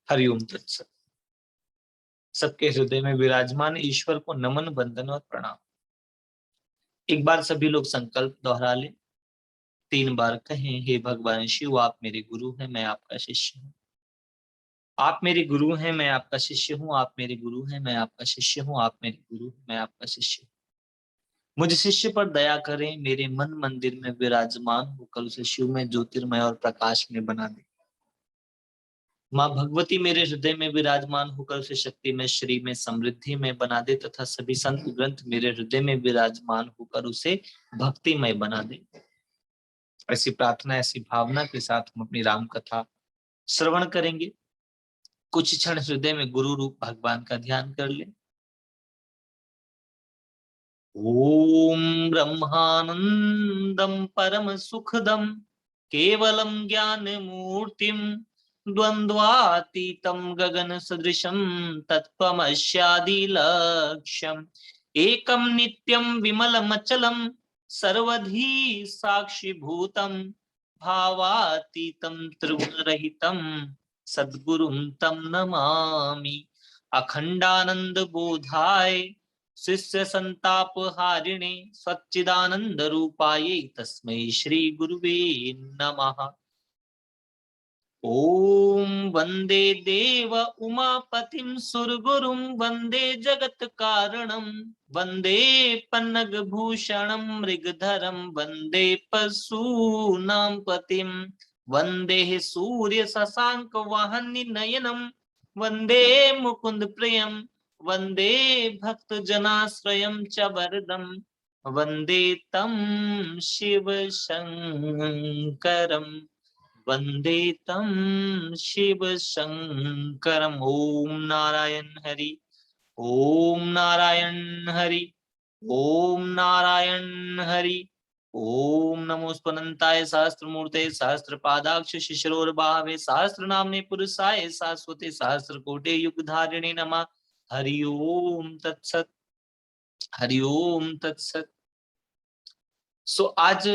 हरिओम तत्सत। सबके हृदय में विराजमान ईश्वर को नमन, वंदन और प्रणाम। एक बार सभी लोग संकल्प दोहरा ले, 3 बार कहें, हे भगवान शिव, आप मेरे गुरु हैं, मैं आपका शिष्य हूँ। आप मेरे गुरु हैं, मैं आपका शिष्य हूँ। आप मेरे गुरु हैं, मैं आपका शिष्य हूँ। आप मेरे गुरु हैं, मैं आपका शिष्य हूँ। मुझ शिष्य पर दया करें, मेरे मन मंदिर में विराजमान होकर उसे शिव में, ज्योतिर्मय और प्रकाश में बना दे। माँ भगवती मेरे हृदय में विराजमान होकर उसे शक्ति में, श्री में, समृद्धि में बना दे, तथा सभी संत ग्रंथ मेरे हृदय में विराजमान होकर उसे भक्तिमय बना दे। ऐसी प्रार्थना, ऐसी भावना के साथ हम अपनी राम कथा श्रवण करेंगे। कुछ क्षण हृदय में गुरु रूप भगवान का ध्यान कर ले। ओम ब्रह्मानंदम परम सुखदम केवलम ज्ञान मूर्तिम द्वंद्वातीतम गगन सदृशम तत्त्वमस्यादि लक्ष्यम एकम नित्यम विमलमचलम सर्वधी साक्षिभूतम भावातीतम त्रिगुणरहितम सद्गुरुं तम नमामि। अखंडानंद बोधाय शिष्य संताप हारिणे सच्चिदानंद रूपाये तस्मै श्री गुरुवे नमः। ओम वंदे देव उमापतिं सुरगुरुं वंदे जगत कारणं वंदे पन्नग भूषणं मृगधरं वंदे पशूनां पतिं वंदे सूर्य शशांक वाहनि नयनं वंदे मुकुंद प्रियं वंदे भक्त जनाश्रयं च वरदं वंदे तं शिव शंकरम् वंदे तम शिव शंकरम। ओम नारायण हरि, ओम नारायण हरि, ओम नारायण हरि। ओम नमो स्पनंताय सहस्त्रमूर्ते सहस्त्रपादाक्ष शिशिरोर्भावे सहस्रनाम्ने पुरुषाय शाश्वते सहस्रकोटे युगधारिणे नमः। हरि ओम तत्सत, हरि ओम तत्सत। आज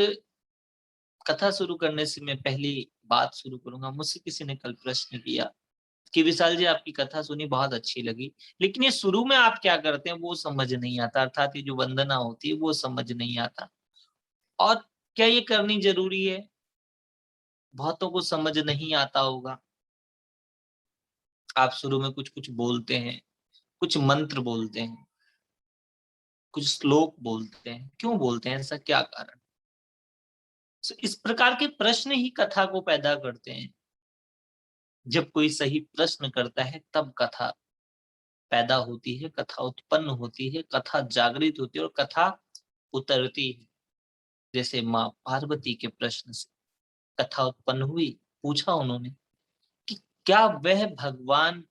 कथा शुरू करने से मैं पहली बात शुरू करूंगा। मुझसे किसी ने कल प्रश्न किया कि विशाल जी, आपकी कथा सुनी, बहुत अच्छी लगी, लेकिन ये शुरू में आप क्या करते हैं वो समझ नहीं आता, अर्थात ये जो वंदना होती है वो समझ नहीं आता। और क्या ये करनी जरूरी है? बहुतों को समझ नहीं आता होगा। आप शुरू में कुछ कुछ बोलते हैं, कुछ मंत्र बोलते हैं, कुछ श्लोक बोलते हैं, क्यों बोलते हैं, ऐसा क्या कारण? इस प्रकार के प्रश्न ही कथा को पैदा करते हैं। जब कोई सही प्रश्न करता है तब कथा पैदा होती है, कथा उत्पन्न होती है, कथा जागृत होती है और कथा उतरती है। जैसे माँ पार्वती के प्रश्न से कथा उत्पन्न हुई। पूछा उन्होंने कि क्या वह भगवान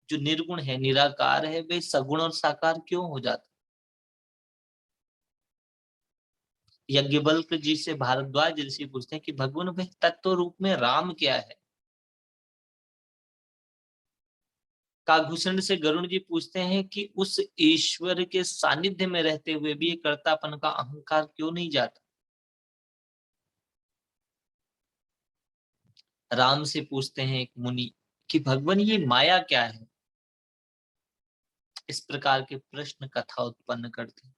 जो निर्गुण है, निराकार है, वे सगुण और साकार क्यों हो जाता? यज्ञवल्क्य जी से भारद्वाज ऋषि पूछते हैं कि भगवान वह तत्व रूप में राम क्या है? काकभूषण से गरुण जी पूछते हैं कि उस ईश्वर के सानिध्य में रहते हुए भी कर्तापन का अहंकार क्यों नहीं जाता? राम से पूछते हैं एक मुनि कि भगवान ये माया क्या है? इस प्रकार के प्रश्न कथा उत्पन्न करते हैं।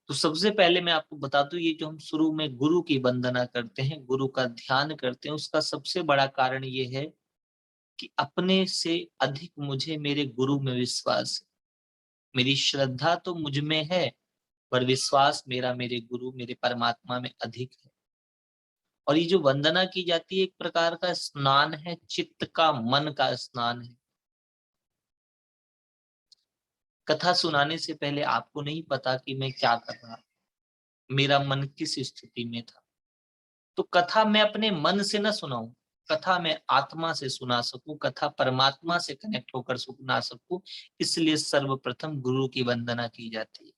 तो सबसे पहले मैं आपको बता दूं, ये जो हम शुरू में गुरु की वंदना करते हैं, गुरु का ध्यान करते हैं, उसका सबसे बड़ा कारण ये है कि अपने से अधिक मुझे मेरे गुरु में विश्वास है। मेरी श्रद्धा तो मुझ में है, पर विश्वास मेरा मेरे गुरु, मेरे परमात्मा में अधिक है। और ये जो वंदना की जाती है, एक प्रकार का स्नान है, चित्त का, मन का स्नान है। कथा सुनाने से पहले आपको नहीं पता कि मैं क्या कर रहा, मेरा मन किस स्थिति में था। तो कथा मैं अपने मन से न सुनाऊं, कथा मैं आत्मा से सुना सकूं, कथा परमात्मा से कनेक्ट होकर सुना सकूं, इसलिए सर्वप्रथम गुरु की वंदना की जाती है।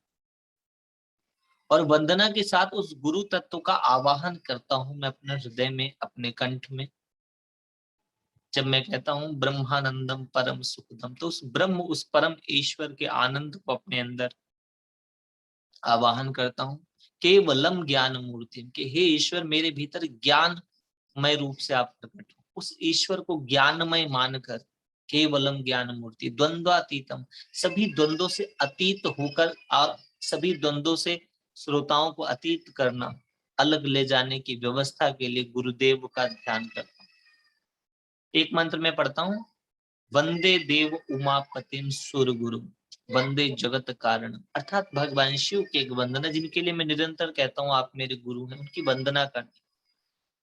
और वंदना के साथ उस गुरु तत्व का आवाहन करता हूं मैं अपने हृदय में, अपने कंठ में। जब मैं कहता हूं ब्रह्मानंदम परम सुखदम, तो उस ब्रह्म, उस परम ईश्वर के आनंद को अपने अंदर आवाहन करता हूं। केवलम ज्ञान मूर्ति, के हे ईश्वर, मेरे भीतर ज्ञानमय रूप से आप प्रकट हो। उस ईश्वर को ज्ञानमय मानकर केवलम ज्ञान मूर्ति द्वंद्वातीतम, सभी द्वंद्वों से अतीत होकर और सभी द्वंद्वों से श्रोताओं को अतीत करना, अलग ले जाने की व्यवस्था के लिए गुरुदेव का ध्यान करता हूँ। एक मंत्र में पढ़ता हूँ, वंदे देव उमापतिम सुर गुरु वंदे जगत कारण, अर्थात भगवान शिव की एक वंदना, जिनके लिए मैं निरंतर कहता हूँ आप मेरे गुरु हैं, उनकी वंदना करनी।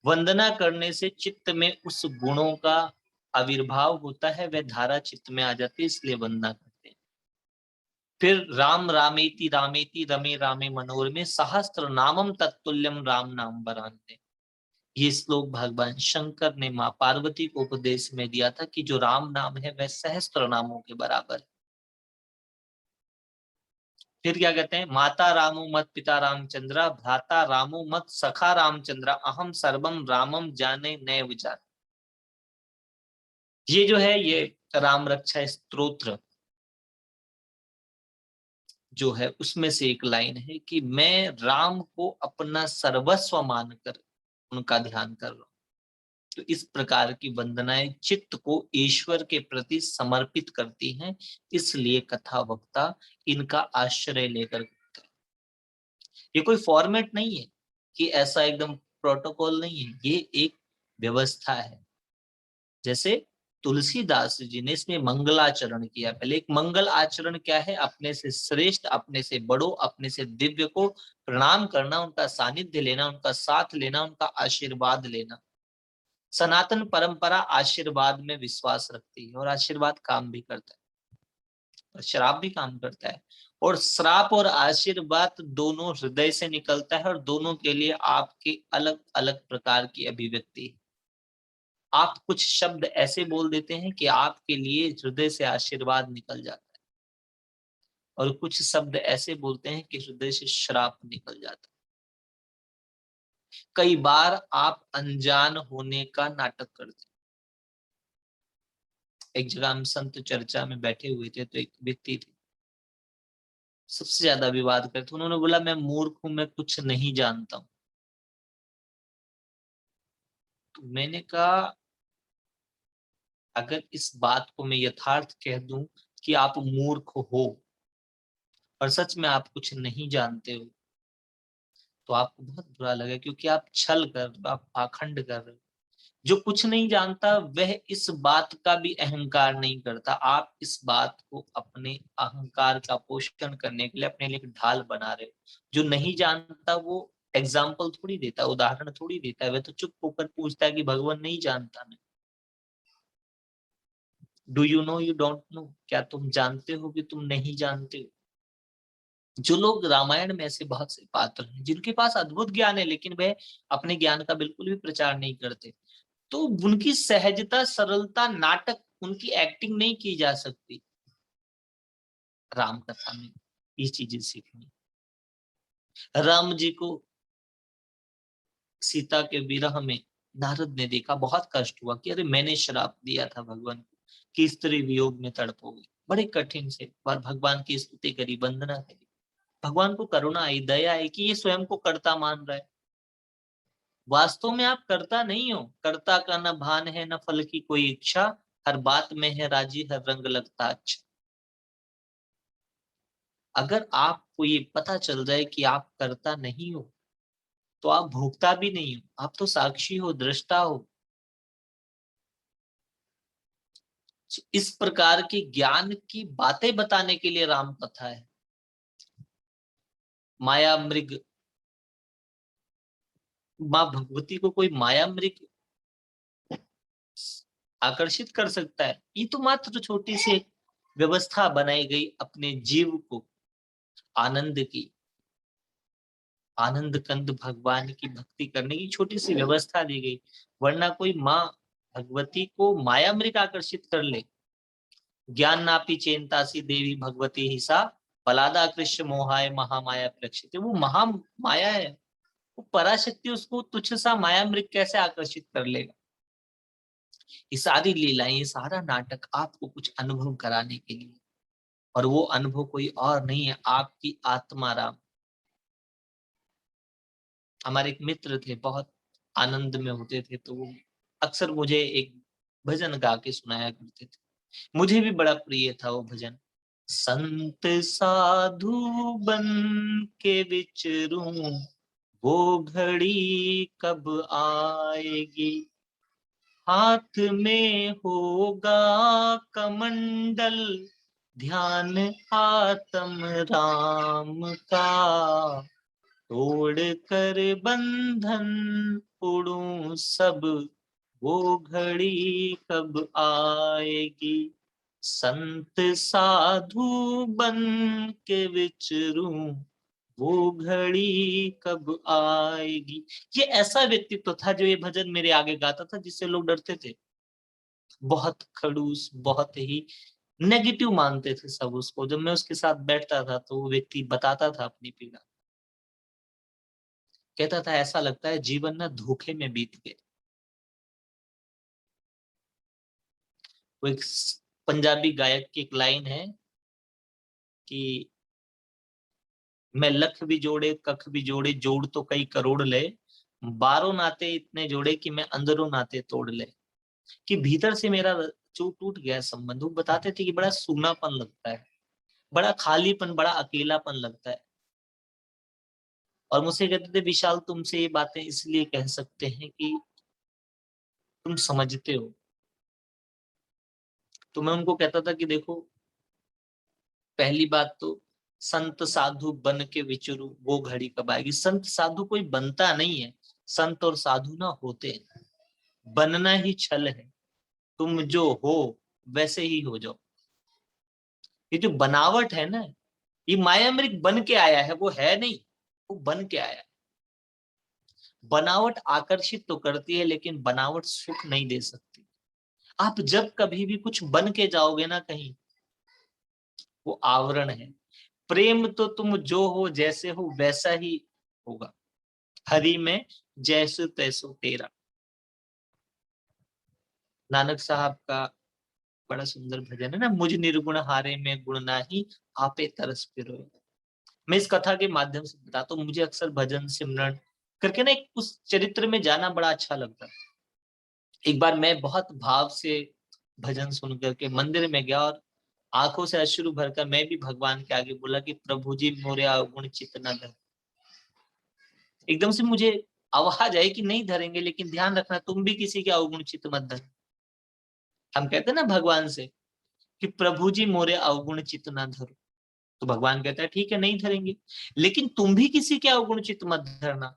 वंदना करने से चित्त में उस गुणों का आविर्भाव होता है, वह धारा चित्त में आ जाती है, इसलिए वंदना करते हैं। फिर राम रामेति रमे रामे मनोरमे सहस्त्र नामम तत्तुल्यम राम नाम वरान्ते। ये श्लोक भगवान शंकर ने माँ पार्वती को उपदेश में दिया था कि जो राम नाम है वह सहस्त्र नामों के बराबर है। फिर क्या कहते हैं, माता रामो मत पिता रामचंद्रा भ्राता रामो मत सखा रामचंद्रा अहम सर्वम रामम जाने नए विचार। ये जो है ये राम रक्षा स्तोत्र जो है उसमें से एक लाइन है कि मैं राम को अपना सर्वस्व मानकर उनका ध्यान कर रहा हूं। तो इस प्रकार की वंदनाएं चित्त को ईश्वर के प्रति समर्पित करती हैं, इसलिए कथा वक्ता इनका आश्रय लेकर करता है। ये कोई फॉर्मेट नहीं है कि ऐसा एकदम प्रोटोकॉल नहीं है, ये एक व्यवस्था है। जैसे तुलसीदास जी ने इसमें मंगलाचरण किया। पहले एक मंगल आचरण क्या है, अपने से श्रेष्ठ, अपने से बड़ों, अपने से दिव्य को प्रणाम करना, उनका सानिध्य लेना, उनका साथ लेना, उनका आशीर्वाद लेना। सनातन परंपरा आशीर्वाद में विश्वास रखती है और आशीर्वाद काम भी करता है और श्राप भी काम करता है। और श्राप और आशीर्वाद दोनों हृदय से निकलता है और दोनों के लिए आपके अलग अलग प्रकार की अभिव्यक्ति है। आप कुछ शब्द ऐसे बोल देते हैं कि आपके लिए हृदय से आशीर्वाद निकल जाता है, और कुछ शब्द ऐसे बोलते हैं कि हृदय से श्राप निकल जाता है। कई बार आप अनजान होने का नाटक करते हैं। एक जगह हम संत चर्चा में बैठे हुए थे, तो एक व्यक्ति थे, सबसे ज्यादा विवाद करते। उन्होंने बोला मैं मूर्ख हूं, मैं कुछ नहीं जानता हूं। तो मैंने कहा अगर इस बात को मैं यथार्थ कह दूं कि आप मूर्ख हो और सच में आप कुछ नहीं जानते हो, तो आपको बहुत बुरा लगेगा, क्योंकि आप छल कर रहे हो, आप पाखंड कर रहे हो। जो कुछ नहीं जानता वह इस बात का भी अहंकार नहीं करता। आप इस बात को अपने अहंकार का पोषण करने के लिए अपने लिए एक ढाल बना रहे हो। जो नहीं जानता वो एग्जाम्पल थोड़ी देता, उदाहरण थोड़ी देता है, वह तो चुप होकर पूछता है कि भगवान नहीं जानता मैं। Do you know you don't know, क्या तुम जानते हो कि तुम नहीं जानते हो। जो लोग रामायण में ऐसे बहुत से पात्र हैं जिनके पास अद्भुत ज्ञान है, लेकिन वह अपने ज्ञान का बिल्कुल भी प्रचार नहीं करते, तो उनकी सहजता, सरलता, नाटक, उनकी एक्टिंग नहीं की जा सकती। राम कथा में ये चीजें सीखनी। राम जी को सीता के विरह में नारद ने देखा, बहुत कष्ट हुआ कि अरे मैंने श्राप दिया था भगवान को कि स्त्री वियोग में तड़पोगे। बड़े कठिन से पर भगवान की स्तुति करी, वंदना करी। भगवान को करुणा आई, दया आई कि ये स्वयं को कर्ता मान रहा है। वास्तव में आप कर्ता नहीं हो, कर्ता का न भान है न फल की कोई इच्छा, हर बात में है राजी हर रंग लगता अच्छा। अगर आपको ये पता चल जाए कि आप कर्ता नहीं हो, तो आप भोगता भी नहीं हो, आप तो साक्षी हो, दृष्टा हो। इस प्रकार की ज्ञान की बातें बताने के लिए राम कथा है। माया मृग, माँ भगवती को कोई माया मृग आकर्षित कर सकता है? ये तो मात्र छोटी सी व्यवस्था बनाई गई अपने जीव को आनंद की, आनंद कंद भगवान की भक्ति करने की छोटी सी व्यवस्था दी गई। वरना कोई माँ भगवती को माया मृग आकर्षित कर ले। ज्ञान नापी चेनतासी देवी भगवती हिसा बलादा कृष्ण मोहाय महामाया प्रेक्षित। वो महा माया है, वो पराशक्ति, उसको तुच्छ सा माया मृग कैसे आकर्षित कर लेगा। ये सारी लीलाएं, ये सारा नाटक आपको कुछ अनुभव कराने के लिए, और वो अनुभव कोई और नहीं है, आपकी आत्मा राम। हमारे एक मित्र थे, बहुत आनंद में होते थे, तो वो अक्सर मुझे एक भजन गा के सुनाया करते थे। मुझे भी बड़ा प्रिय था वो भजन। संत साधु बन के विचरूं, वो घड़ी कब आएगी, हाथ में होगा कमंडल, ध्यान आत्म राम का, तोड़ कर बंधन उड़ूं सब, वो घड़ी कब आएगी, संत साधु बन के विचरूं, वो घड़ी कब आएगी। ये ऐसा व्यक्तित्व था जो ये भजन मेरे आगे गाता था, जिससे लोग डरते थे। बहुत खड़ूस, बहुत ही नेगेटिव मानते थे सब उसको। जब मैं उसके साथ बैठता था तो वो व्यक्ति बताता था अपनी पीड़ा, कहता था ऐसा लगता है जीवन ना धोखे में बीत गए। वो एक पंजाबी गायक की एक लाइन है कि मैं लख भी जोड़े कख भी जोड़े, जोड़ तो कई करोड़ ले, बारों नाते इतने जोड़े कि मैं अंदरों नाते तोड़ ले। कि भीतर से मेरा जो टूट गया संबंध। वो बताते थे कि बड़ा सूनापन लगता है, बड़ा खालीपन, बड़ा अकेलापन लगता है। और मुझसे कहते थे विशाल तुमसे ये बातें इसलिए कह सकते हैं कि तुम समझते हो। तो मैं उनको कहता था कि देखो, पहली बात तो संत साधु बन के विचरू, वो घड़ी कब आएगी। संत साधु कोई बनता नहीं है, संत और साधु ना होते हैं। बनना ही छल है, तुम जो हो वैसे ही हो जाओ। ये जो बनावट है ना, ये मायामृग बन के आया है, वो है नहीं, वो बन के आया है। बनावट आकर्षित तो करती है, लेकिन बनावट सुख नहीं दे सकती। आप जब कभी भी कुछ बन के जाओगे ना कहीं, वो आवरण है। प्रेम तो तुम जो हो, जैसे हो वैसा ही होगा। हरि में जैसो तैसो तेरा। नानक साहब का बड़ा सुंदर भजन है ना, मुझ निर्गुण हारे में गुण नाही, आपे तरस फिरो। मैं इस कथा के माध्यम से बताता हूँ, मुझे अक्सर भजन सिमरन करके ना एक उस चरित्र में जाना बड़ा अच्छा लगता है। एक बार मैं बहुत भाव से भजन सुन करके मंदिर में गया, और आंखों से अश्रु भरकर मैं भी भगवान के आगे बोला कि प्रभु जी मोरे अवगुण चित्त न धर। एकदम से मुझे आवाज आई कि नहीं धरेंगे, लेकिन ध्यान रखना तुम भी किसी के अवगुण चित्त मत धर। हम कहते हैं ना भगवान से कि प्रभु जी मोरे अवगुण चित्त न धरो, तो भगवान कहता है ठीक है नहीं धरेंगे, लेकिन तुम भी किसी के अवगुण चित्त मत धरना।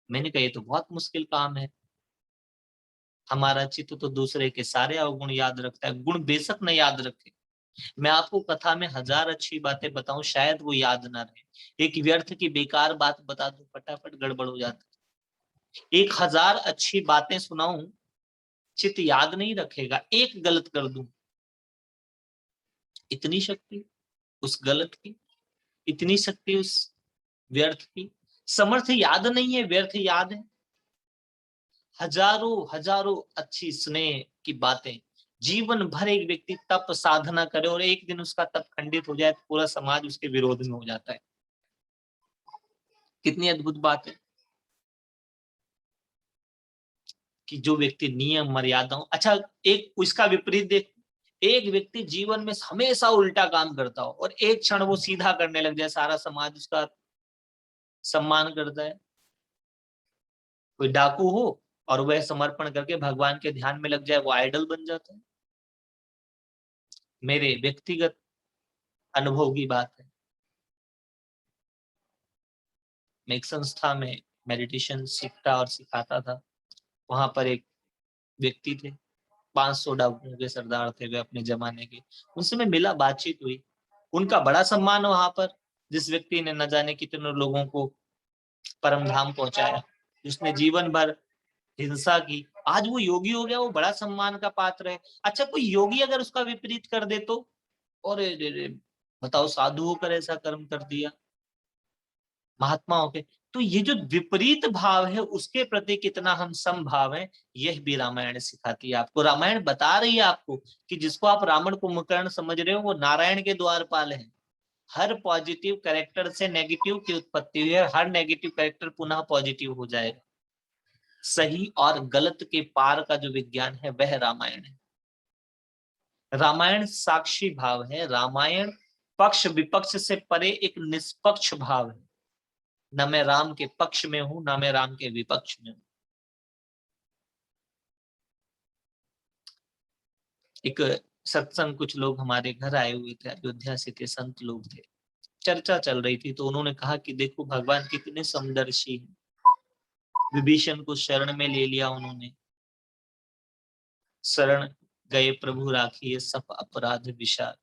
मैंने कहा ये तो बहुत मुश्किल काम है। हमारा चित्त तो दूसरे के सारे अवगुण याद रखता है, गुण बेशक न याद रखे। मैं आपको कथा में 1000 अच्छी बातें बताऊं, शायद वो याद ना रहे। एक व्यर्थ की बेकार बात बता दूं, फटाफट गड़बड़ हो जाता है। 1000 अच्छी बातें सुनाऊं, चित्त याद नहीं रखेगा। एक गलत कर दूं, इतनी शक्ति उस गलत की, इतनी शक्ति उस व्यर्थ की। समर्थ याद नहीं है, व्यर्थ याद है। हजारों हजारों अच्छी स्नेह की बातें, जीवन भर एक व्यक्ति तप साधना करे और एक दिन उसका तप खंडित हो जाए तो पूरा समाज उसके विरोध में हो जाता है। कितनी अद्भुत बात है कि जो व्यक्ति नियम मर्यादाओं, अच्छा एक उसका विपरीत देख, एक व्यक्ति जीवन में हमेशा उल्टा काम करता हो और एक क्षण वो सीधा करने लग जाए, सारा समाज उसका सम्मान करता है। कोई डाकू हो और वह समर्पण करके भगवान के ध्यान में लग जाए, वो आइडल बन जाता है। मेरे व्यक्तिगत अनुभव की बात है। मैं एक संस्था में मेडिटेशन सीखता और सिखाता था। वहां पर एक व्यक्ति थे, 500 डाकुओं के सरदार थे वे अपने जमाने के। उनसे मैं मिला, बातचीत हुई, उनका बड़ा सम्मान वहां पर। जिस व्यक्ति ने न जाने कितने लोगों को परम धाम पहुंचाया, जिसने जीवन भर हिंसा की, आज वो योगी हो गया, वो बड़ा सम्मान का पात्र है। अच्छा कोई योगी अगर उसका विपरीत कर दे तो, और बताओ साधु होकर ऐसा कर्म कर दिया, महात्मा हो के। तो ये जो विपरीत भाव है उसके प्रति कितना हम समभाव हैं, यह भी रामायण सिखाती है आपको। रामायण बता रही है आपको कि जिसको आप रावण कुंभकर्ण समझ रहे हो, वो नारायण के द्वारपाल है। हर पॉजिटिव कैरेक्टर से नेगेटिव की उत्पत्ति हुई है, हर नेगेटिव कैरेक्टर पुनः पॉजिटिव हो जाएगा। सही और गलत के पार का जो विज्ञान है वह रामायण है। रामायण साक्षी भाव है। रामायण पक्ष विपक्ष से परे एक निष्पक्ष भाव है। न मैं राम के पक्ष में हूं, न मैं राम के विपक्ष में हूं। एक सत्संग कुछ लोग हमारे घर आए हुए थे, अयोध्या से के संत लोग थे। चर्चा चल रही थी तो उन्होंने कहा कि देखो भगवान कितने समदर्शी हैं। विभीषण को शरण में ले लिया उन्होंने। शरण गए प्रभु राखिए सब अपराध विशाल।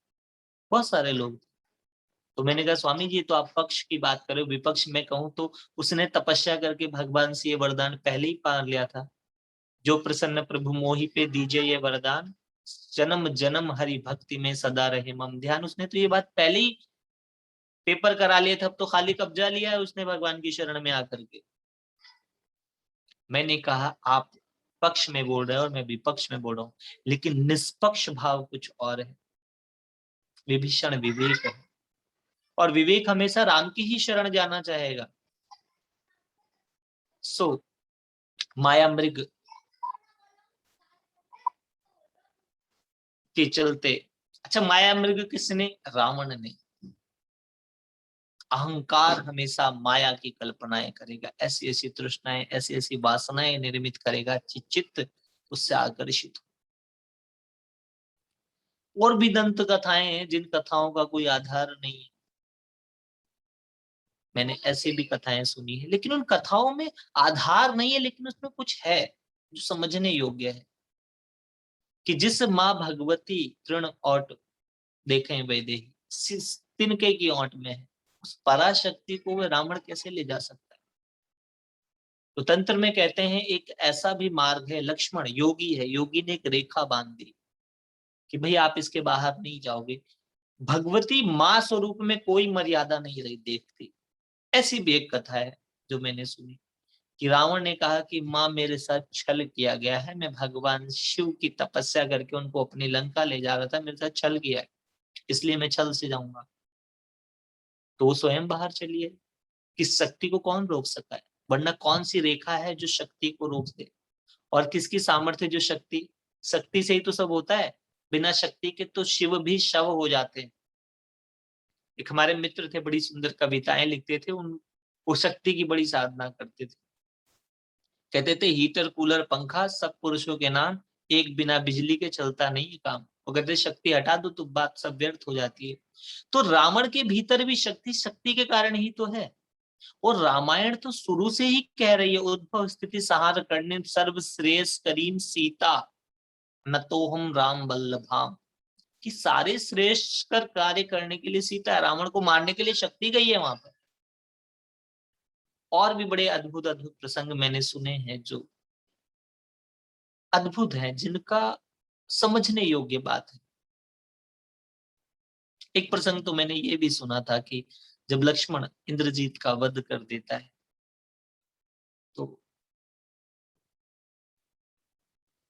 बहुत सारे लोग थे। तो मैंने कहा स्वामी जी तो आप पक्ष की बात करो, विपक्ष में कहूं तो उसने तपस्या करके भगवान से ये वरदान पहले ही पा लिया था, जो प्रसन्न प्रभु मोहि पे दीजिए ये वरदान, जन्म जन्म हरि भक्ति में सदा रहे मम ध्यान। उसने तो ये बात पहले ही पेपर करा लिया था, अब तो खाली कब्जा लिया है उसने भगवान की शरण में आकर के। मैंने कहा आप पक्ष में बोल रहे हो और मैं विपक्ष में बोल रहा हूं, लेकिन निष्पक्ष भाव कुछ और है। विभीषण विवेक है, और विवेक हमेशा राम की ही शरण जाना चाहेगा। सो माया मृग के चलते, अच्छा माया मृग किसने? रावण ने। अहंकार हमेशा माया की कल्पनाएं करेगा, ऐसी ऐसी तृष्णाएं, ऐसी ऐसी वासनाएं निर्मित करेगा, चित्त उससे आकर्षित हो। और भी दंत कथाएं हैं जिन कथाओं का कोई आधार नहीं है। मैंने ऐसी भी कथाएं सुनी है, लेकिन उन कथाओं में आधार नहीं है, लेकिन उसमें कुछ है जो समझने योग्य है। कि जिस माँ भगवती तृण ओट देखें वैदेही, तिनके की ओट में है, उस पराशक्ति को वह रावण कैसे ले जा सकता है? तो तंत्र में कहते हैं एक ऐसा भी मार्ग है, लक्ष्मण योगी है, योगी ने एक रेखा बांध दी कि भाई आप इसके बाहर नहीं जाओगे। भगवती माँ स्वरूप में कोई मर्यादा नहीं रही देखती। ऐसी भी एक कथा है जो मैंने सुनी कि रावण ने कहा कि माँ मेरे साथ छल किया गया है, मैं भगवान शिव की तपस्या करके उनको अपनी लंका ले जा रहा था, मेरे साथ छल किया है, इसलिए मैं छल से जाऊंगा। तो वो स्वयं बाहर चली है कि शक्ति को कौन रोक सकता है? वरना कौन सी रेखा है जो शक्ति को रोक दे? और किसकी सामर्थ्य जो शक्ति, शक्ति से ही तो सब होता है, बिना शक्ति के तो शिव भी शव हो जाते हैं। एक हमारे मित्र थे, बड़ी सुंदर कविताएं लिखते थे, उन वो शक्ति की बड़ी साधना करते थे। कहते थे हीटर कूलर पंखा सब पुरुषों के नाम, एक बिना बिजली के चलता नहीं काम। वो कहते शक्ति हटा दो तो बात सब व्यर्थ हो जाती है। तो रावण के भीतर भी शक्ति शक्ति के कारण ही तो है। और रामायण तो शुरू से ही कह रही है उद्भव स्थिति संहार करने सर्व श्रेष्ठ करीम सीता न तो हम राम बल्लभाम, कि सारे श्रेष्ठ कर कार्य करने के लिए सीता है, रावण को मारने के लिए शक्ति गई है वहां पर। और भी बड़े अद्भुत अद्भुत प्रसंग मैंने सुने हैं जो अद्भुत हैं, जिनका समझने योग्य बात है। एक प्रसंग तो मैंने ये भी सुना था कि जब लक्ष्मण इंद्रजीत का वध कर देता है तो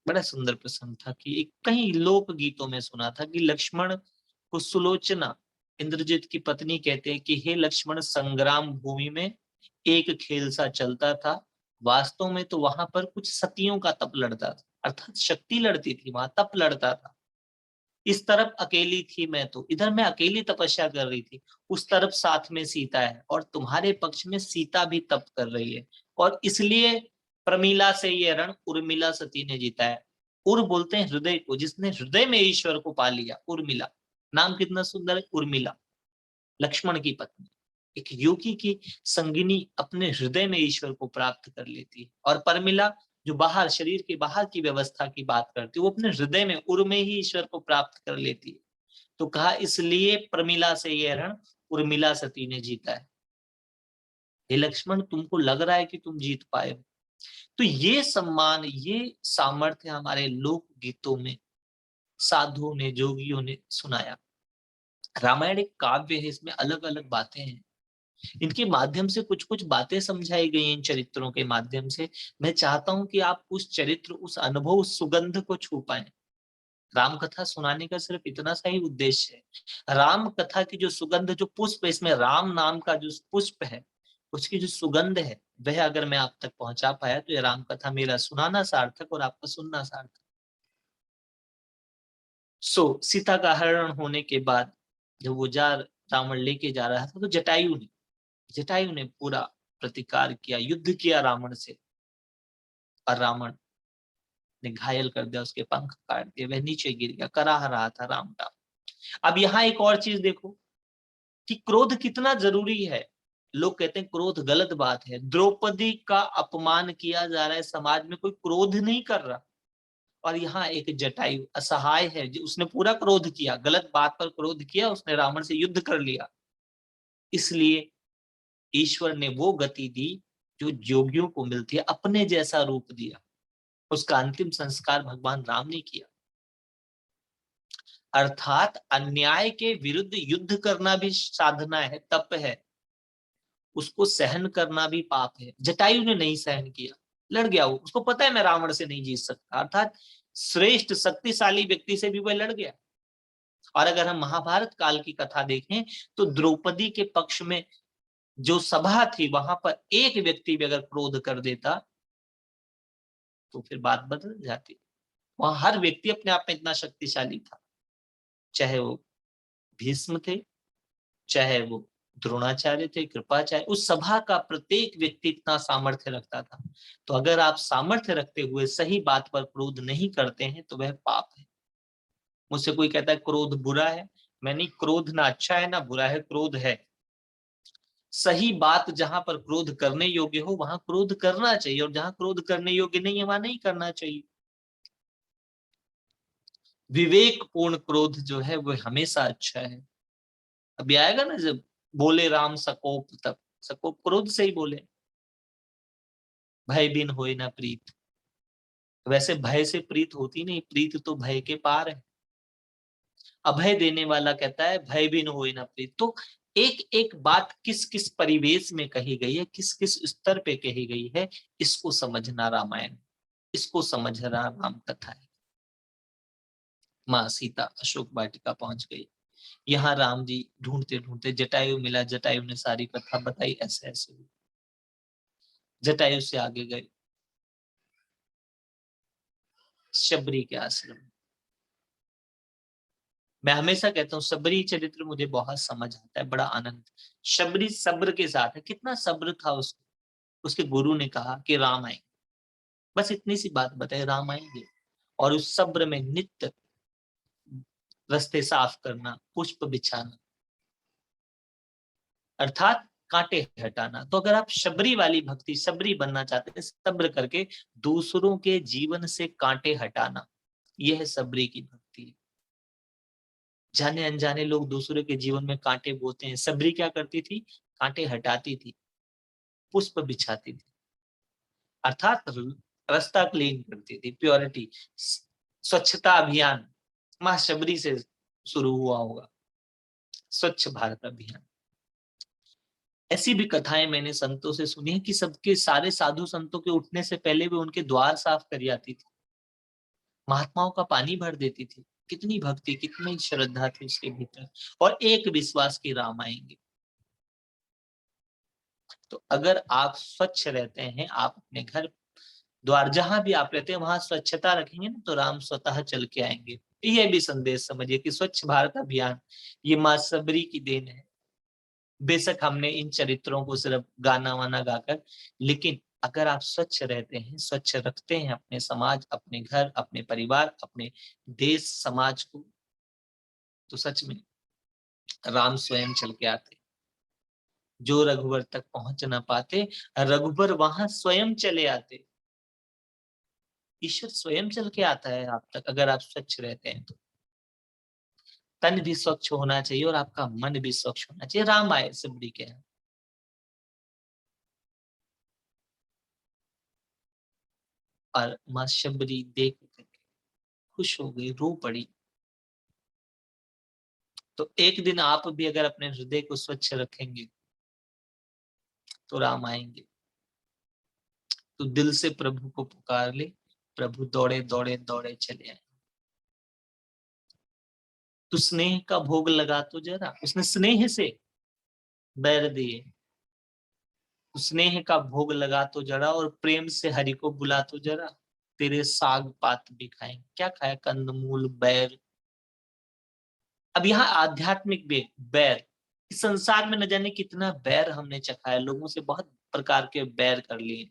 बड़ा सुंदर प्रसंग था कि एक कहीं लोक गीतों में सुना था कि लक्ष्मण को सुलोचना इंद्रजीत की पत्नी कहते हैं कि हे लक्ष्मण, संग्राम भूमि में एक खेल सा चलता था, वास्तव में तो वहां पर कुछ सतियों का तप लड़ता था, अर्थात शक्ति लड़ती थी, वहां तप लड़ता था। इस तरफ अकेली थी मैं, तो इधर मैं अकेली तपस्या कर रही थी, उस तरफ साथ में सीता है, और तुम्हारे पक्ष में सीता भी तप कर रही है, और इसलिए प्रमीला से ये रण उर्मिला सती ने जीता है। उर बोलते हैं हृदय को, जिसने हृदय में ईश्वर को पा लिया, उर्मिला। नाम कितना सुंदर है, उर्मिला, लक्ष्मण की पत्नी। एक योगी की संगिनी अपने हृदय में ईश्वर को प्राप्त कर लेती है, और परमिला जो बाहर शरीर के बाहर की व्यवस्था की बात करती है, वो अपने हृदय में उर में ही ईश्वर को प्राप्त कर लेती है। तो कहा इसलिए प्रमिला से यह रण उर्मिला सती ने जीता है। हे लक्ष्मण, तुमको लग रहा है कि तुम जीत पाए हो? तो ये सम्मान, ये सामर्थ्य हमारे लोक गीतों में साधुओं ने, जोगियों ने सुनाया। रामायण एक काव्य है, इसमें अलग अलग बातें हैं, इनके माध्यम से कुछ कुछ बातें समझाई गई हैं। इन चरित्रों के माध्यम से मैं चाहता हूं कि आप उस चरित्र, उस अनुभव, उस सुगंध को छू पाए। राम कथा सुनाने का सिर्फ इतना सा ही उद्देश्य है। राम कथा की जो सुगंध, जो पुष्प, इसमें राम नाम का जो पुष्प है, उसकी जो सुगंध है, वह अगर मैं आप तक पहुंचा पाया तो ये राम कथा मेरा सुनाना सार्थक और आपका सुनना सार्थक। सीता का हरण होने के बाद जब वो रावण लेके जा रहा था, तो जटायु ने पूरा प्रतिकार किया, युद्ध किया रावण से, और रावण ने घायल कर दिया, उसके पंख काट दिए, वह नीचे गिर गया, कराह रहा था राम का। अब यहाँ एक और चीज देखो कि क्रोध कितना जरूरी है। लोग कहते हैं क्रोध गलत बात है, द्रौपदी का अपमान किया जा रहा है, समाज में कोई क्रोध नहीं कर रहा, और यहाँ एक जटायु असहाय है, उसने पूरा क्रोध किया, गलत बात पर क्रोध किया, उसने रावण से युद्ध कर लिया। इसलिए ईश्वर ने वो गति दी जो योगियों को मिलती है, अपने जैसा रूप दिया। उसका अंतिम संस्कार भगवान राम ने किया। अर्थात अन्याय के विरुद्ध युद्ध करना भी साधना है, तप है, उसको सहन करना भी पाप है। जटायु ने नहीं सहन किया, लड़ गया वो, उसको पता है मैं रावण से नहीं जीत सकता, अर्थात श्रेष्ठ शक्तिशाली व्यक्ति से भी वह लड़ गया। और अगर हम महाभारत काल की कथा देखें तो द्रौपदी के पक्ष में जो सभा थी, वहां पर एक व्यक्ति भी अगर क्रोध कर देता तो फिर बात बदल जाती। वहां हर व्यक्ति अपने आप में इतना शक्तिशाली था, चाहे वो भीष्म थे, चाहे वो द्रोणाचार्य थे, कृपाचार्य, उस सभा का प्रत्येक व्यक्ति इतना सामर्थ्य रखता था। तो अगर आप सामर्थ्य रखते हुए सही बात पर क्रोध नहीं करते हैं तो वह पाप है। मुझसे कोई कहता है क्रोध बुरा है, मैं नहीं, क्रोध ना अच्छा है ना बुरा है, क्रोध है। सही बात जहां पर क्रोध करने योग्य हो वहां क्रोध करना चाहिए, और जहां क्रोध करने योग्य नहीं है वहां नहीं करना चाहिए। विवेकपूर्ण क्रोध जो है वो हमेशा अच्छा है। अभी आएगा ना, जब बोले राम सकोप, तब सकोप क्रोध से ही बोले, भय बिन होए ना प्रीत। वैसे भय से प्रीत होती नहीं, प्रीत तो भय के पार है। अभय देने वाला कहता है भय बिन होए ना प्रीत। तो एक एक बात किस किस परिवेश में कही गई है, किस किस स्तर पे कही गई है, इसको समझना रामायण, इसको समझना राम कथा है। माँ सीता अशोक वाटिका पहुंच गई, यहाँ राम जी ढूंढते ढूंढते जटायु मिला, जटायु ने सारी कथा बताई, ऐसे ऐसे हुई। जटायु से आगे गए शबरी के आश्रम। मैं हमेशा कहता हूँ शबरी चरित्र मुझे बहुत समझ आता है, बड़ा आनंद। शबरी सब्र के साथ है, कितना सब्र था उसको। उसके गुरु ने कहा कि राम आएंगे, बस इतनी सी बात बताए, राम आएंगे। और उस सब्र में नित्य रास्ते साफ करना, पुष्प बिछाना, अर्थात कांटे हटाना। तो अगर आप शबरी वाली भक्ति, शबरी बनना चाहते हैं, सब्र करके दूसरों के जीवन से कांटे हटाना, यह है शबरी की भक्ति। जाने अनजाने लोग दूसरों के जीवन में कांटे बोते हैं, शबरी क्या करती थी, कांटे हटाती थी, पुष्प बिछाती थी, अर्थात रास्ता क्लीन करती थी, प्योरिटी, स्वच्छता अभियान मां शबरी से शुरू हुआ होगा, स्वच्छ भारत अभियान। ऐसी भी कथाएं मैंने संतों से सुनी है कि सबके सारे साधु संतों के उठने से पहले भी उनके द्वार साफ कर आती थी, महात्माओं का पानी भर देती थी। कितनी भक्ति, कितनी श्रद्धा थी उसके भीतर, और एक विश्वास की राम आएंगे। तो अगर आप स्वच्छ रहते हैं, आप अपने घर द्वार जहां भी आप रहते हैं वहां स्वच्छता रखेंगे ना, तो राम स्वतः चल के आएंगे। ये भी संदेश समझिए कि स्वच्छ भारत अभियान ये मां सबरी की देन है। बेशक हमने इन चरित्रों को सिर्फ गाना वाना गाकर, लेकिन अगर आप स्वच्छ रहते हैं, स्वच्छ रखते हैं अपने समाज, अपने घर, अपने परिवार, अपने देश समाज को, तो सच में राम स्वयं चल के आते। जो रघुवर तक पहुंच ना पाते, रघुवर वहां स्वयं चले आते। ईश्वर स्वयं चल के आता है आप तक, अगर आप स्वच्छ रहते हैं तो। तन भी स्वच्छ होना चाहिए और आपका मन भी स्वच्छ होना चाहिए। राम आए सबरी के यहाँ, और माँ शबरी देख करके खुश हो गई, रो पड़ी। तो एक दिन आप भी अगर अपने हृदय को स्वच्छ रखेंगे तो राम आएंगे। तो दिल से प्रभु को पुकार ले, प्रभु दौड़े दौड़े दौड़े चले आए। तो स्नेह का भोग लगा तो जरा, उसने स्नेह से बैर दिए, तो स्नेह का भोग लगा तो जरा, और प्रेम से हरि को बुला तो जरा। तेरे साग पात भी खाएंगे, क्या खाया, कंदमूल बैर, अब यहाँ आध्यात्मिक बैर, इस संसार में न जाने कितना बैर हमने चखा है, लोगों से बहुत प्रकार के बैर कर लिए,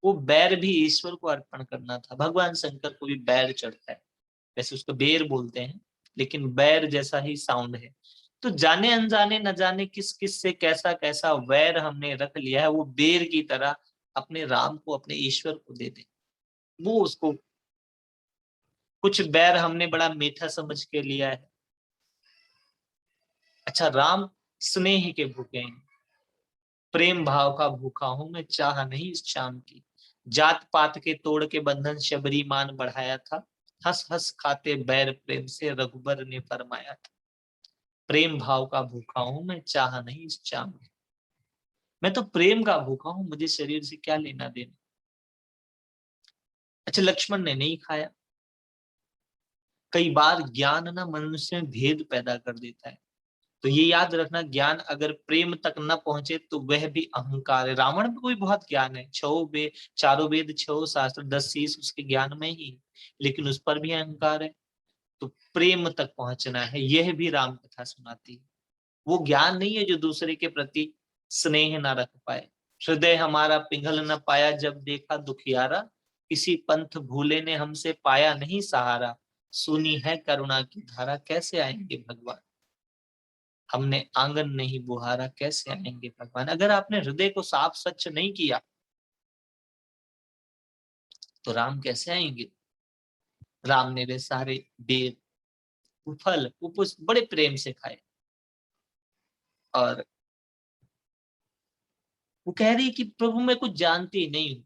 वो बैर भी ईश्वर को अर्पण करना था। भगवान शंकर को भी बैर चढ़ता है, वैसे उसको बेर बोलते हैं, लेकिन बैर जैसा ही साउंड है। तो जाने अनजाने न जाने किस किस से कैसा कैसा वैर हमने रख लिया है, वो बेर की तरह अपने राम को, अपने ईश्वर को दे दे। वो उसको, कुछ बैर हमने बड़ा मीठा समझ के लिया है। अच्छा, राम स्नेह के भूखे हैं, प्रेम भाव का भूखा हूं मैं, चाह नहीं इस शाम की। जात पात के तोड़ के बंधन शबरी मान बढ़ाया था, हंस हंस खाते बैर प्रेम से रघुबर ने फरमाया था। प्रेम भाव का भूखा हूं मैं, चाह नहीं इस शाम की। मैं तो प्रेम का भूखा हूं, मुझे शरीर से क्या लेना देना। अच्छा, लक्ष्मण ने नहीं खाया। कई बार ज्ञान ना मनुष्य में भेद पैदा कर देता है, तो ये याद रखना, ज्ञान अगर प्रेम तक न पहुंचे तो वह भी अहंकार है। रावण में कोई बहुत ज्ञान है, चारों वेद, 6 शास्त्र, 10 शीश उसके ज्ञान में ही, लेकिन उस पर भी अहंकार है। तो प्रेम तक पहुंचना है, यह भी राम कथा सुनाती है। वो ज्ञान नहीं है जो दूसरे के प्रति स्नेह ना रख पाए। हृदय हमारा पिघल न पाया जब देखा दुखियारा, किसी पंथ भूले ने हमसे पाया नहीं सहारा। सुनी है करुणा की धारा, कैसे आएंगे भगवान। हमने आंगन नहीं बुहारा, कैसे आएंगे भगवान। अगर आपने हृदय को साफ स्वच्छ नहीं किया तो राम कैसे आएंगे। राम ने वे सारे बेर, फल, उपस बड़े प्रेम से खाए, और वो कह रही कि प्रभु मैं कुछ जानती नहीं हूं।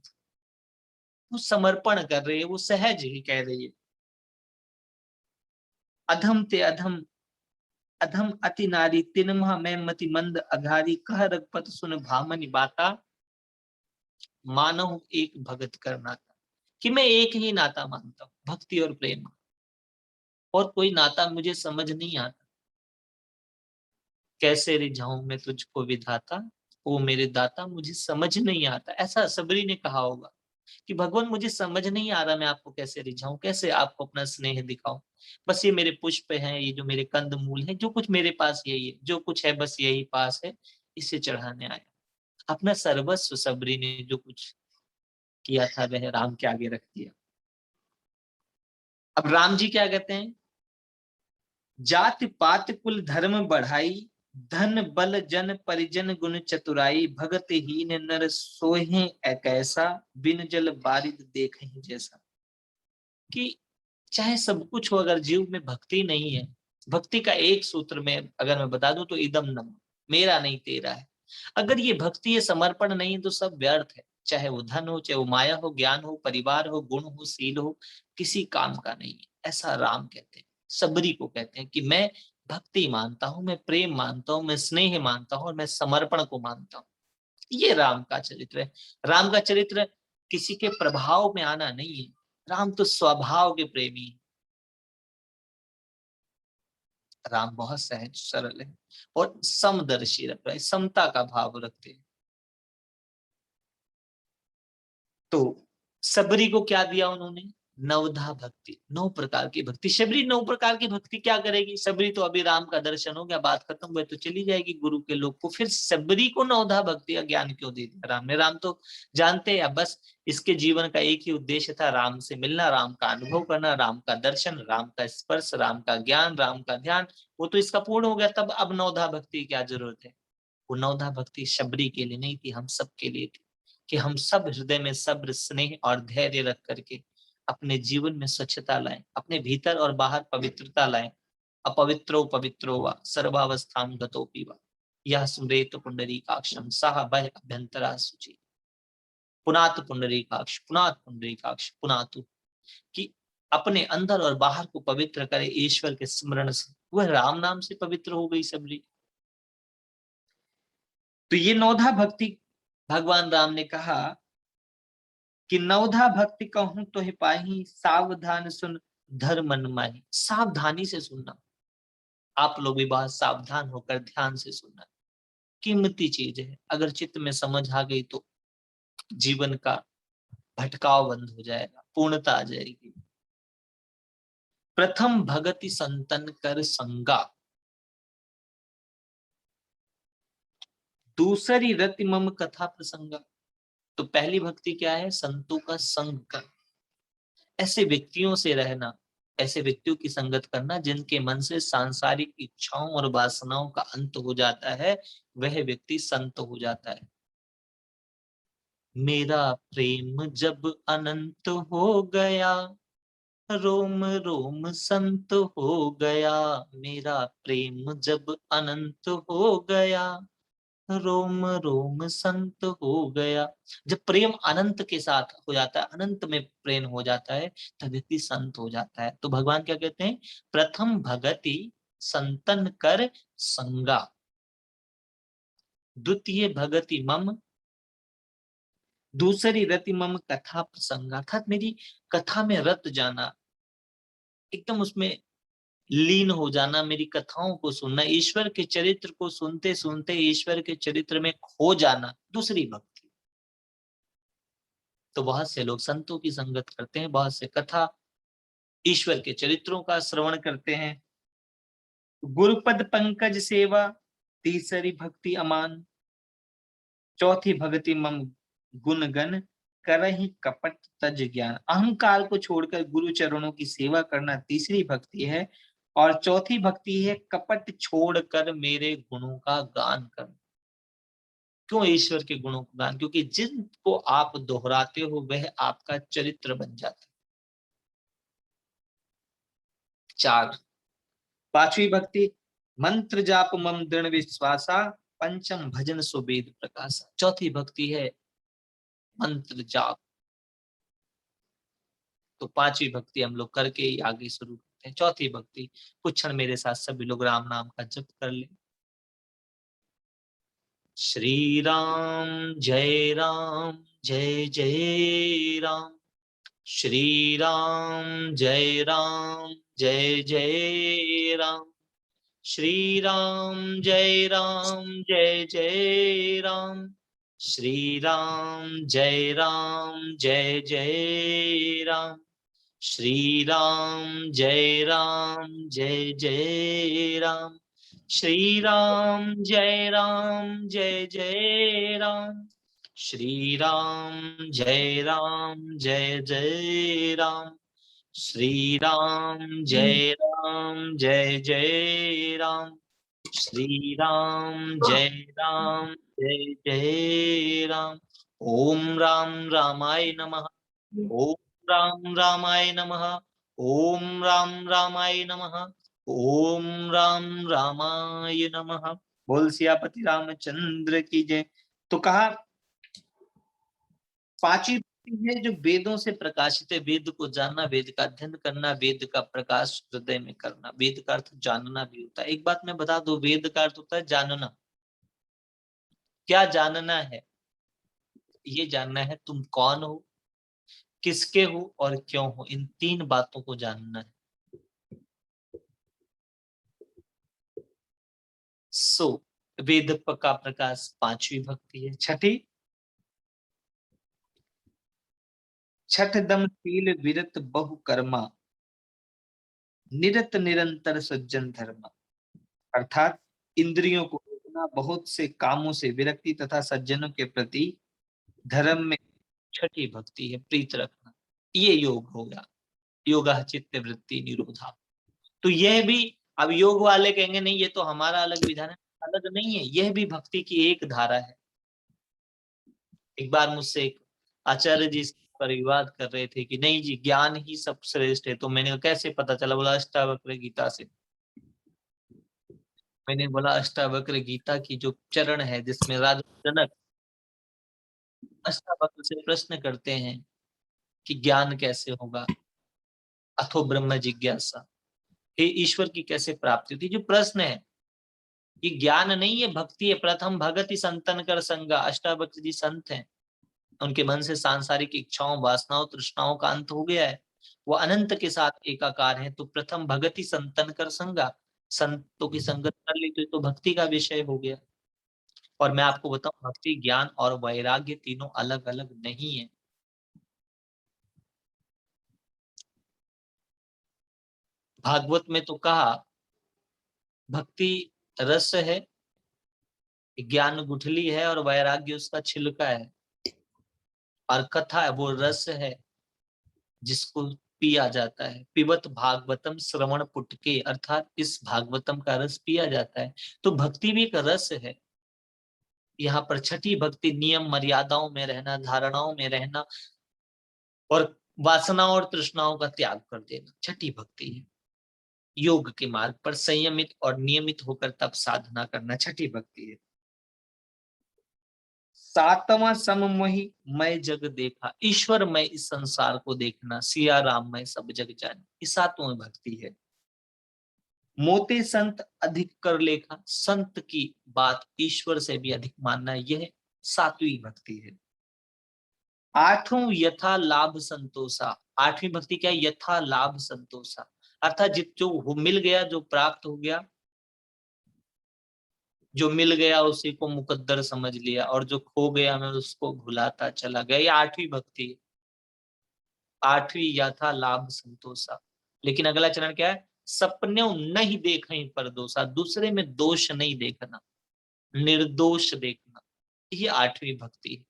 वो समर्पण कर रही है, वो सहज ही कह रही है। अधम ते अधम, अधम अति नारी तिन्हा मैं मति मंद अघारी, कह रघुपत सुन भामनि बाता, मानव एक भगत कर नाता। कि मैं एक ही नाता मानता हूं, भक्ति और प्रेम, और कोई नाता मुझे समझ नहीं आता। कैसे रिझाऊं मैं तुझको विधाता, ओ मेरे दाता मुझे समझ नहीं आता। ऐसा सबरी ने कहा होगा कि भगवान मुझे समझ नहीं आ रहा, मैं आपको कैसे रिझाऊं, कैसे आपको अपना स्नेह दिखाऊं। बस ये मेरे पुष्प हैं, ये जो मेरे कंद मूल है, जो कुछ मेरे पास यही है, जो कुछ है बस यही पास है, इसे चढ़ाने आया। अपना सर्वस्व सबरी ने जो कुछ किया था वह राम के आगे रख दिया। अब राम जी क्या कहते हैं, जात पात कुल धर्म बढ़ाई, धन बल जन परिजन गुण चतुराई, भगत हीन नर सोहे ऐसा, बिन जल बारिद देखहि जैसा। कि चाहे सब कुछ हो, अगर जीव में भक्ति नहीं है, भक्ति का एक सूत्र में अगर मैं बता दूं तो इदम नम, मेरा नहीं तेरा है। अगर ये भक्ति है, समर्पण नहीं है, तो सब व्यर्थ है। चाहे वो धन हो, चाहे वो माया हो, ज्ञान हो, परिवार हो, गुण हो, सील हो, किसी काम का नहीं है। ऐसा राम कहते हैं, सबरी को कहते हैं कि मैं भक्ति मानता हूं, मैं प्रेम मानता हूं, मैं स्नेह मानता हूं, और मैं समर्पण को मानता हूं। ये राम का चरित्र है। राम का चरित्र किसी के प्रभाव में आना नहीं है। राम तो स्वभाव के प्रेमी है। राम बहुत सहज सरल है और समदर्शी रख रहा है, समता का भाव रखते हैं। तो सबरी को क्या दिया उन्होंने, नवधा भक्ति, 9 प्रकार की भक्ति। शबरी 9 प्रकार की भक्ति क्या करेगी, सबरी तो अभी राम का दर्शन हो गया, बात खत्म हुई तो चली जाएगी गुरु के लोग को। फिर सबरी को नवधा भक्ति का ज्ञान क्यों दे दिया राम ने। राम तो जानते हैं, बस इसके जीवन का एक ही उद्देश्य था, राम से मिलना, राम का अनुभव करना, राम का दर्शन, राम का स्पर्श, राम का ज्ञान, राम का ध्यान। वो तो इसका पूर्ण हो गया, तब अब नवधा भक्ति की क्या जरूरत है। वो नवधा भक्ति शबरी के लिए नहीं थी, हम सब के लिए थी, कि हम सब हृदय में सब्र, स्नेह और धैर्य रख करके अपने जीवन में स्वच्छता लाएं, अपने भीतर और बाहर पवित्रता लाएं। अपवित्रो पवित्रो वा सर्वावस्थान गतोपि वा, यह स्मृत पुंडरीकाक्षम सह भय अभ्यंतरा सुचि। पुनात पुंडरीकाक्ष, पुनात पुंडरीकाक्ष, पुनातु, कि अपने अंदर और बाहर को पवित्र करे ईश्वर के स्मरण से। वह राम नाम से पवित्र हो गई सबरी। तो ये नौधा भक्ति, भगवान राम ने कहा कि नवधा भक्ति कहूं तो ही पाही, सावधान सुन धर्म मन माही। सावधानी से सुनना, आप लोग भी बहुत सावधान होकर ध्यान से सुनना। कीमती चीज है, अगर चित्त में समझ आ गई तो जीवन का भटकाव बंद हो जाएगा, पूर्णता आ जाएगी। प्रथम भगति संतन कर संगा, दूसरी रति मम कथा प्रसंगा। तो पहली भक्ति क्या है? संतों का संग कर, ऐसे व्यक्तियों से रहना, ऐसे व्यक्तियों की संगत करना जिनके मन से सांसारिक इच्छाओं और वासनाओं का अंत हो जाता है, वह व्यक्ति संत हो जाता है। मेरा प्रेम जब अनंत हो गया, रोम रोम संत हो गया। मेरा प्रेम जब अनंत हो गया, रोम रोम संत हो गया। जब प्रेम अनंत के साथ हो जाता है, अनंत में प्रेम हो जाता है, तब व्यक्ति संत हो जाता है। तो भगवान क्या कहते हैं? प्रथम भगति संतन कर संगा, द्वितीय भगति मम, दूसरी रति मम कथा प्रसंगा। अर्थात मेरी कथा में रत जाना, एकदम उसमें लीन हो जाना, मेरी कथाओं को सुनना, ईश्वर के चरित्र को सुनते सुनते ईश्वर के चरित्र में खो जाना, दूसरी भक्ति। तो बहुत से लोग संतों की संगत करते हैं, बहुत से कथा ईश्वर के चरित्रों का श्रवण करते हैं। गुरुपद पंकज सेवा, तीसरी भक्ति अमान, चौथी भक्ति मम गुण गण, करहि कपट तज ज्ञान। अहंकार को छोड़कर गुरु चरणों की सेवा करना तीसरी भक्ति है, और चौथी भक्ति है कपट छोड़कर मेरे गुणों का गान करना। क्यों ईश्वर के गुणों का गान? क्योंकि जिनको आप दोहराते हो वह आपका चरित्र बन जाता है। 4, पांचवी भक्ति मंत्र जाप मम दृढ़ विश्वासा, पंचम भजन सुवेद प्रकाशा। चौथी भक्ति है मंत्र जाप। तो पांचवी भक्ति हम लोग करके ही आगे शुरू करते हैं। चौथी भक्ति, कुछ क्षण मेरे साथ सभी लोग राम नाम का जप कर ले। श्री राम जय जय राम, श्री राम जय जय राम, श्री राम जय राम, श्री राम जय राम, श्री राम जय जय राम, श्री राम जय जय राम, श्री राम जय जय राम, श्री राम जय जय राम, श्री राम जय राम। ओम राम रामाय नमः, ओम राम रामाय नमः, ओम राम रामाय नमः, ओम राम रामाय नमः। बोल सियापति रामचंद्र की जय। तो कहा पांचवी भक्ति है जो वेदों से प्रकाशित है। वेद को जानना, वेद का अध्ययन करना, वेद का प्रकाश हृदय में करना। वेद का अर्थ जानना भी होता है। एक बात मैं बता दूं, वेद का अर्थ होता है जानना। क्या जानना है? ये जानना है तुम कौन हो, किसके हो और क्यों हो। इन 3 बातों को जानना है। सो वेद का प्रकाश पांचवी भक्ति है। छठ दम शील विरत बहु कर्मा, निरत निरंतर सज्जन धर्मा। अर्थात इंद्रियों को रोकना, बहुत से कामों से विरक्ति तथा सज्जनों के प्रति धर्म में छठी भक्ति है, प्रीत रखना। ये योग होगा, योगा चित्त वृत्ति निरोधा। तो यह भी, अब योग वाले कहेंगे नहीं ये तो हमारा अलग विधान है। अलग नहीं है, यह भी भक्ति की एक धारा है। एक बार मुझसे एक आचार्य जी पर विवाद कर रहे थे कि नहीं जी ज्ञान ही सब श्रेष्ठ है। तो मैंने कहा कैसे पता चला? बोला अष्टावक्र गीता से। मैंने बोला अष्टावक्र गीता की जो चरण है जिसमें राजा जनक अष्टावक्र से प्रश्न करते हैं कि ज्ञान कैसे होगा, अथो ब्रह्म जिज्ञासा, हे ईश्वर की कैसे प्राप्ति होती। जो प्रश्न है ये ज्ञान नहीं है, भक्ति है। प्रथम भगति संतन कर संगा। अष्टावक्र जी संत हैं, उनके मन से सांसारिक इच्छाओं वासनाओं तृष्णाओं का अंत हो गया है, वो अनंत के साथ एकाकार है। तो प्रथम भगति संतन कर संगा, संतों की संगत कर ली तो भक्ति का विषय हो गया। और मैं आपको बताऊं, भक्ति ज्ञान और वैराग्य तीनों अलग अलग नहीं है। भागवत में तो कहा भक्ति रस है, ज्ञान गुठली है और वैराग्य उसका छिलका है, और कथा वो रस है जिसको पिया जाता है। पिबत भागवतम श्रवण पुटके, अर्थात इस भागवतम का रस पिया जाता है। तो भक्ति भी एक रस है। यहाँ पर छठी भक्ति नियम मर्यादाओं में रहना, धारणाओं में रहना और वासनाओं और तृष्णाओं का त्याग कर देना, छठी भक्ति है। योग के मार्ग पर संयमित और नियमित होकर तब साधना करना, छठी भक्ति है। सातवां सममोहि मैं जग देखा, ईश्वर मैं इस संसार को देखना, सिया राम मैं सब जग जान, ये सातवां भक्ति है। मोते संत अधिक कर लेखा, संत की बात ईश्वर से भी अधिक मानना, यह सातवीं भक्ति है। आठों यथा लाभ संतोषा, आठवीं भक्ति क्या है? यथा लाभ संतोषा, अर्थात जो मिल गया, जो प्राप्त हो गया, जो मिल गया उसी को मुकद्दर समझ लिया, और जो खो गया मैं उसको भुलाता चला गया, ये आठवीं भक्ति है। आठवीं यथा लाभ संतोषा। लेकिन अगला चरण क्या है? सपने नहीं देखें पर दोषा, दूसरे में दोष नहीं देखना, निर्दोष देखना, ये आठवीं भक्ति है।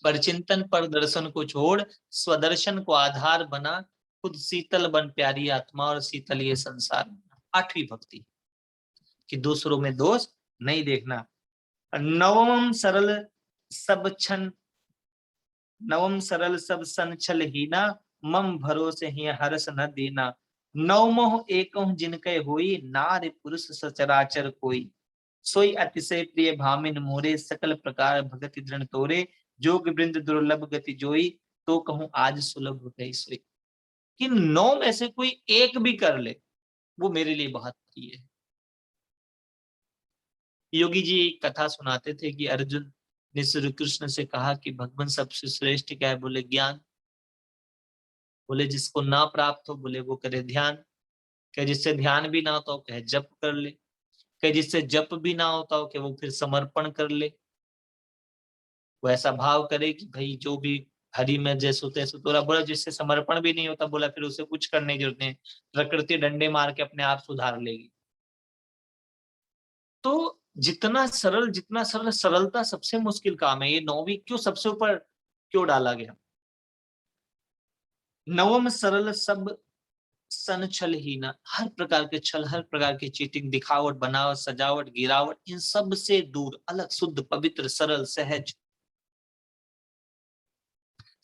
पर चिंतन पर दर्शन को छोड़ स्वदर्शन को आधार बना, खुद शीतल बन प्यारी आत्मा और शीतल ये संसार बना, आठवीं भक्ति कि दूसरों में दोष नहीं देखना। नवम सरल सब छन, नवम सरल सब सन छल हीना, मम भरोसे ही हर्ष न देना। नवमोह एकह जिनके होई, नारी पुरुष सचराचर कोई। सोई अतिशय प्रिय भामिन मोरे, सकल प्रकार भगति दृढ़ तोरे। जोग वृंद दुर्लभ गति जोई, तो कहूं आज सुलभ गई सोई। कि नौ में से कोई एक भी कर ले वो मेरे लिए बहुत प्रिय है। योगी जी कथा सुनाते थे कि अर्जुन ने श्री कृष्ण से कहा कि भगवान सबसे श्रेष्ठ क्या है? बोले ज्ञान। बोले जिसको ना प्राप्त हो, बोले वो करे ध्यान। कहे जिससे ध्यान भी ना होता हो, कहे जप कर ले। कहे जिससे जप भी ना होता हो, कि वो फिर समर्पण कर ले, वो ऐसा भाव करे कि भाई जो भी हरि में जैसो तैसो तोरा। बोला जिससे समर्पण भी नहीं होता, बोला फिर उसे कुछ करने की जरूरत नहीं, प्रकृति डंडे मार के अपने आप सुधार लेगी। तो जितना सरल, सरलता सबसे मुश्किल काम है। ये नौवीं क्यों सबसे ऊपर क्यों डाला गया? नवम सरल सब सन छल ही ना, हर प्रकार के छल, हर प्रकार की चीटिंग, दिखावट, बनावट, सजावट, गिरावट, इन सब से दूर, अलग, शुद्ध, पवित्र, सरल, सहज।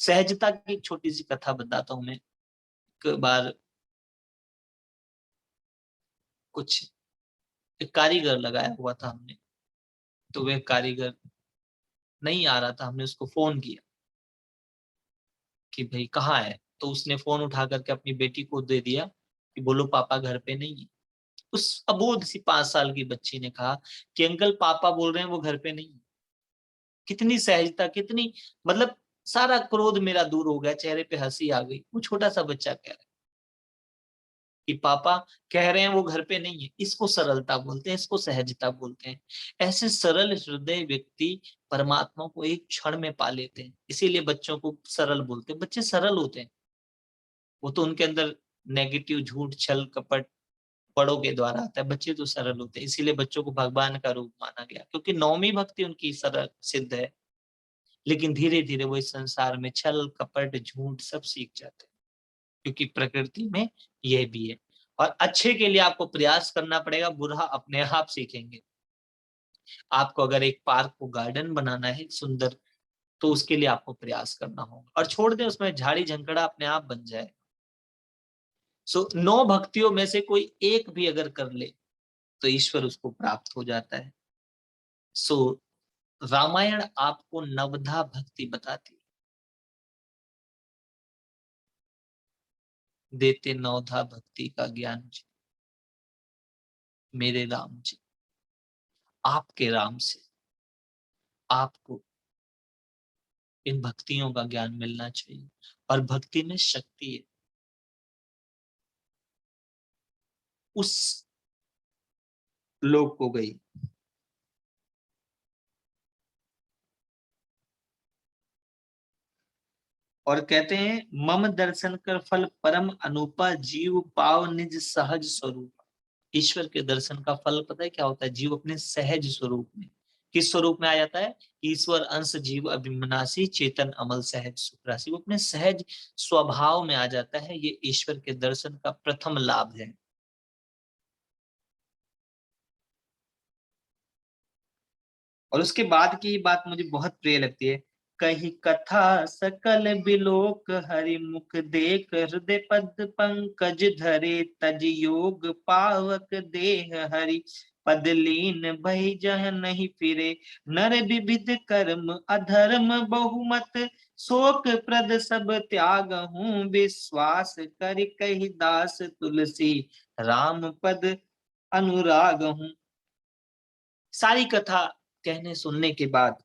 सहजता की एक छोटी सी कथा बताता हूं मैं। एक बार कुछ एक कारीगर लगाया हुआ था हमने, तो वह कारीगर नहीं आ रहा था। हमने उसको फोन किया कि भाई कहाँ है, तो उसने फोन उठा करके अपनी बेटी को दे दिया कि बोलो पापा घर पे नहीं है। उस अबोध सी 5 साल की बच्ची ने कहा कि अंकल पापा बोल रहे हैं वो घर पे नहीं है। कितनी सहजता, कितनी, मतलब सारा क्रोध मेरा दूर हो गया, चेहरे पे हंसी आ गई। वो छोटा सा बच्चा कह रहा है कि पापा कह रहे हैं वो घर पे नहीं है। इसको सरलता बोलते हैं, इसको सहजता बोलते हैं। ऐसे सरल हृदय व्यक्ति परमात्मा को एक क्षण में पा लेते हैं। इसीलिए बच्चों को सरल बोलते हैं। बच्चे सरल होते हैं, वो तो उनके अंदर नेगेटिव, झूठ, छल, कपट बड़ों के द्वारा आता है। बच्चे तो सरल होते हैं, इसीलिए बच्चों को भगवान का रूप माना गया, क्योंकि नौवीं भक्ति उनकी सरल सिद्ध है। लेकिन धीरे धीरे वो इस संसार में छल, कपट, झूठ सब सीख जाते हैं, क्योंकि प्रकृति में यह भी है। और अच्छे के लिए आपको प्रयास करना पड़ेगा, बुरा अपने आप सीखेंगे। आपको अगर एक पार्क को गार्डन बनाना है सुंदर, तो उसके लिए आपको प्रयास करना होगा, और छोड़ दें उसमें झाड़ी झंकड़ा अपने आप बन जाए। सो 9 भक्तियों में से कोई एक भी अगर कर ले तो ईश्वर उसको प्राप्त हो जाता है। सो रामायण आपको नवधा भक्ति बताती, देते नवधा भक्ति का ज्ञान जी, मेरे राम जी। आपके राम से आपको इन भक्तियों का ज्ञान मिलना चाहिए, और भक्ति में शक्ति है। उस लोक को गई, और कहते हैं मम दर्शन कर फल परम अनुपा जीव पाव निज सहज स्वरूप। ईश्वर के दर्शन का फल पता है क्या होता है? जीव अपने सहज स्वरूप में, किस स्वरूप में आ जाता है? ईश्वर अंश जीव अभिमनासी चेतन अमल सहज सुख राशि, वो अपने सहज स्वभाव में आ जाता है। ये ईश्वर के दर्शन का प्रथम लाभ है। और उसके बाद की बात मुझे बहुत प्रिय लगती है। कही कथा सकल बिलोक हरि मुख देख हृदय पद पंकज धरे तज योग पावक देह हरि पद लीन भई जह नहीं फिरे नर विविध कर्म अधर्म बहुमत शोक प्रद सब त्याग हूँ विश्वास कर कही दास तुलसी राम पद अनुराग हूँ। सारी कथा कहने सुनने के बाद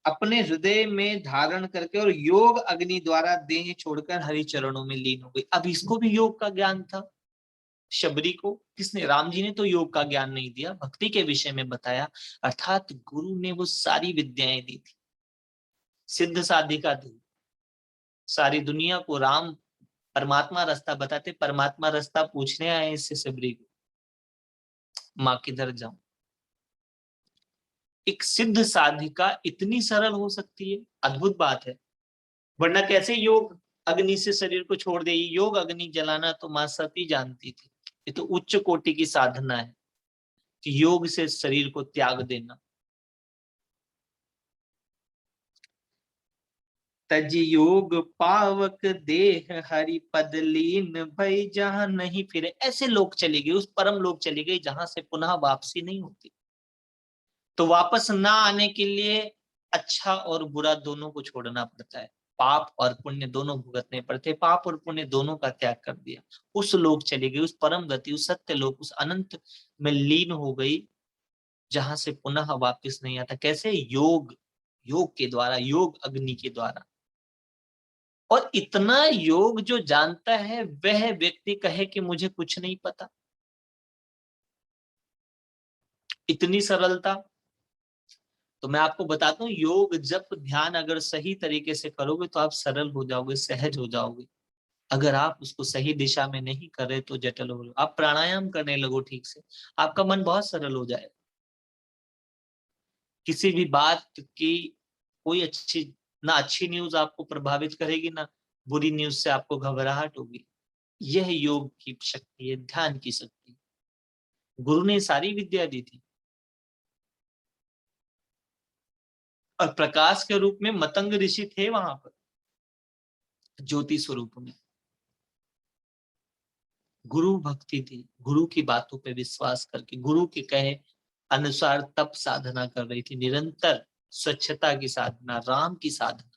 अपने हृदय में धारण करके और योग अग्नि द्वारा देह छोड़कर हरि चरणों में लीन हो गई। अब इसको भी योग का ज्ञान था। शबरी को किसने? राम जी ने तो योग का ज्ञान नहीं दिया, भक्ति के विषय में बताया। अर्थात गुरु ने वो सारी विद्याएं दी थी, सिद्ध साधिका दी। सारी दुनिया को राम परमात्मा रास्ता बताते, परमात्मा रास्ता पूछने आए इससे शबरी को, माँ किधर जाऊं। एक सिद्ध साधिका इतनी सरल हो सकती है, अद्भुत बात है। वरना कैसे योग अग्नि से शरीर को छोड़ दे? योग अग्नि जलाना तो मां सती जानती थी। ये तो उच्च कोटि की साधना है कि योग से शरीर को त्याग देना। तज योग पावक देह हरि पद लीन भई जहां नहीं फिरे। ऐसे लोग चले गए, उस परम लोग चले गए जहां से पुनः वापसी नहीं होती। तो वापस ना आने के लिए अच्छा और बुरा दोनों को छोड़ना पड़ता है, पाप और पुण्य दोनों भुगतने पड़ते। पाप और पुण्य दोनों का त्याग कर दिया, उस लोक चली गई, उस परम गति, उस सत्य लोक, उस अनंत में लीन हो गई जहां से पुनः वापस नहीं आता। कैसे? योग, योग के द्वारा, योग अग्नि के द्वारा। और इतना योग जो जानता है वह व्यक्ति कहे कि मुझे कुछ नहीं पता, इतनी सरलता। तो मैं आपको बताता हूँ, योग जप ध्यान अगर सही तरीके से करोगे तो आप सरल हो जाओगे, सहज हो जाओगे। अगर आप उसको सही दिशा में नहीं कर रहे तो जटिल हो। आप प्राणायाम करने लगो ठीक से, आपका मन बहुत सरल हो जाएगा। किसी भी बात की कोई अच्छी ना, अच्छी न्यूज आपको प्रभावित करेगी ना बुरी न्यूज से आपको घबराहट होगी। यह योग की शक्ति है, ध्यान की शक्ति। गुरु ने सारी विद्या दी थी। और प्रकाश के रूप में मतंग ऋषि थे वहां पर, ज्योति स्वरूप में। गुरु भक्ति थी, गुरु की बातों पे विश्वास करके गुरु के कहे अनुसार तप साधना कर रही थी, निरंतर स्वच्छता की साधना, राम की साधना।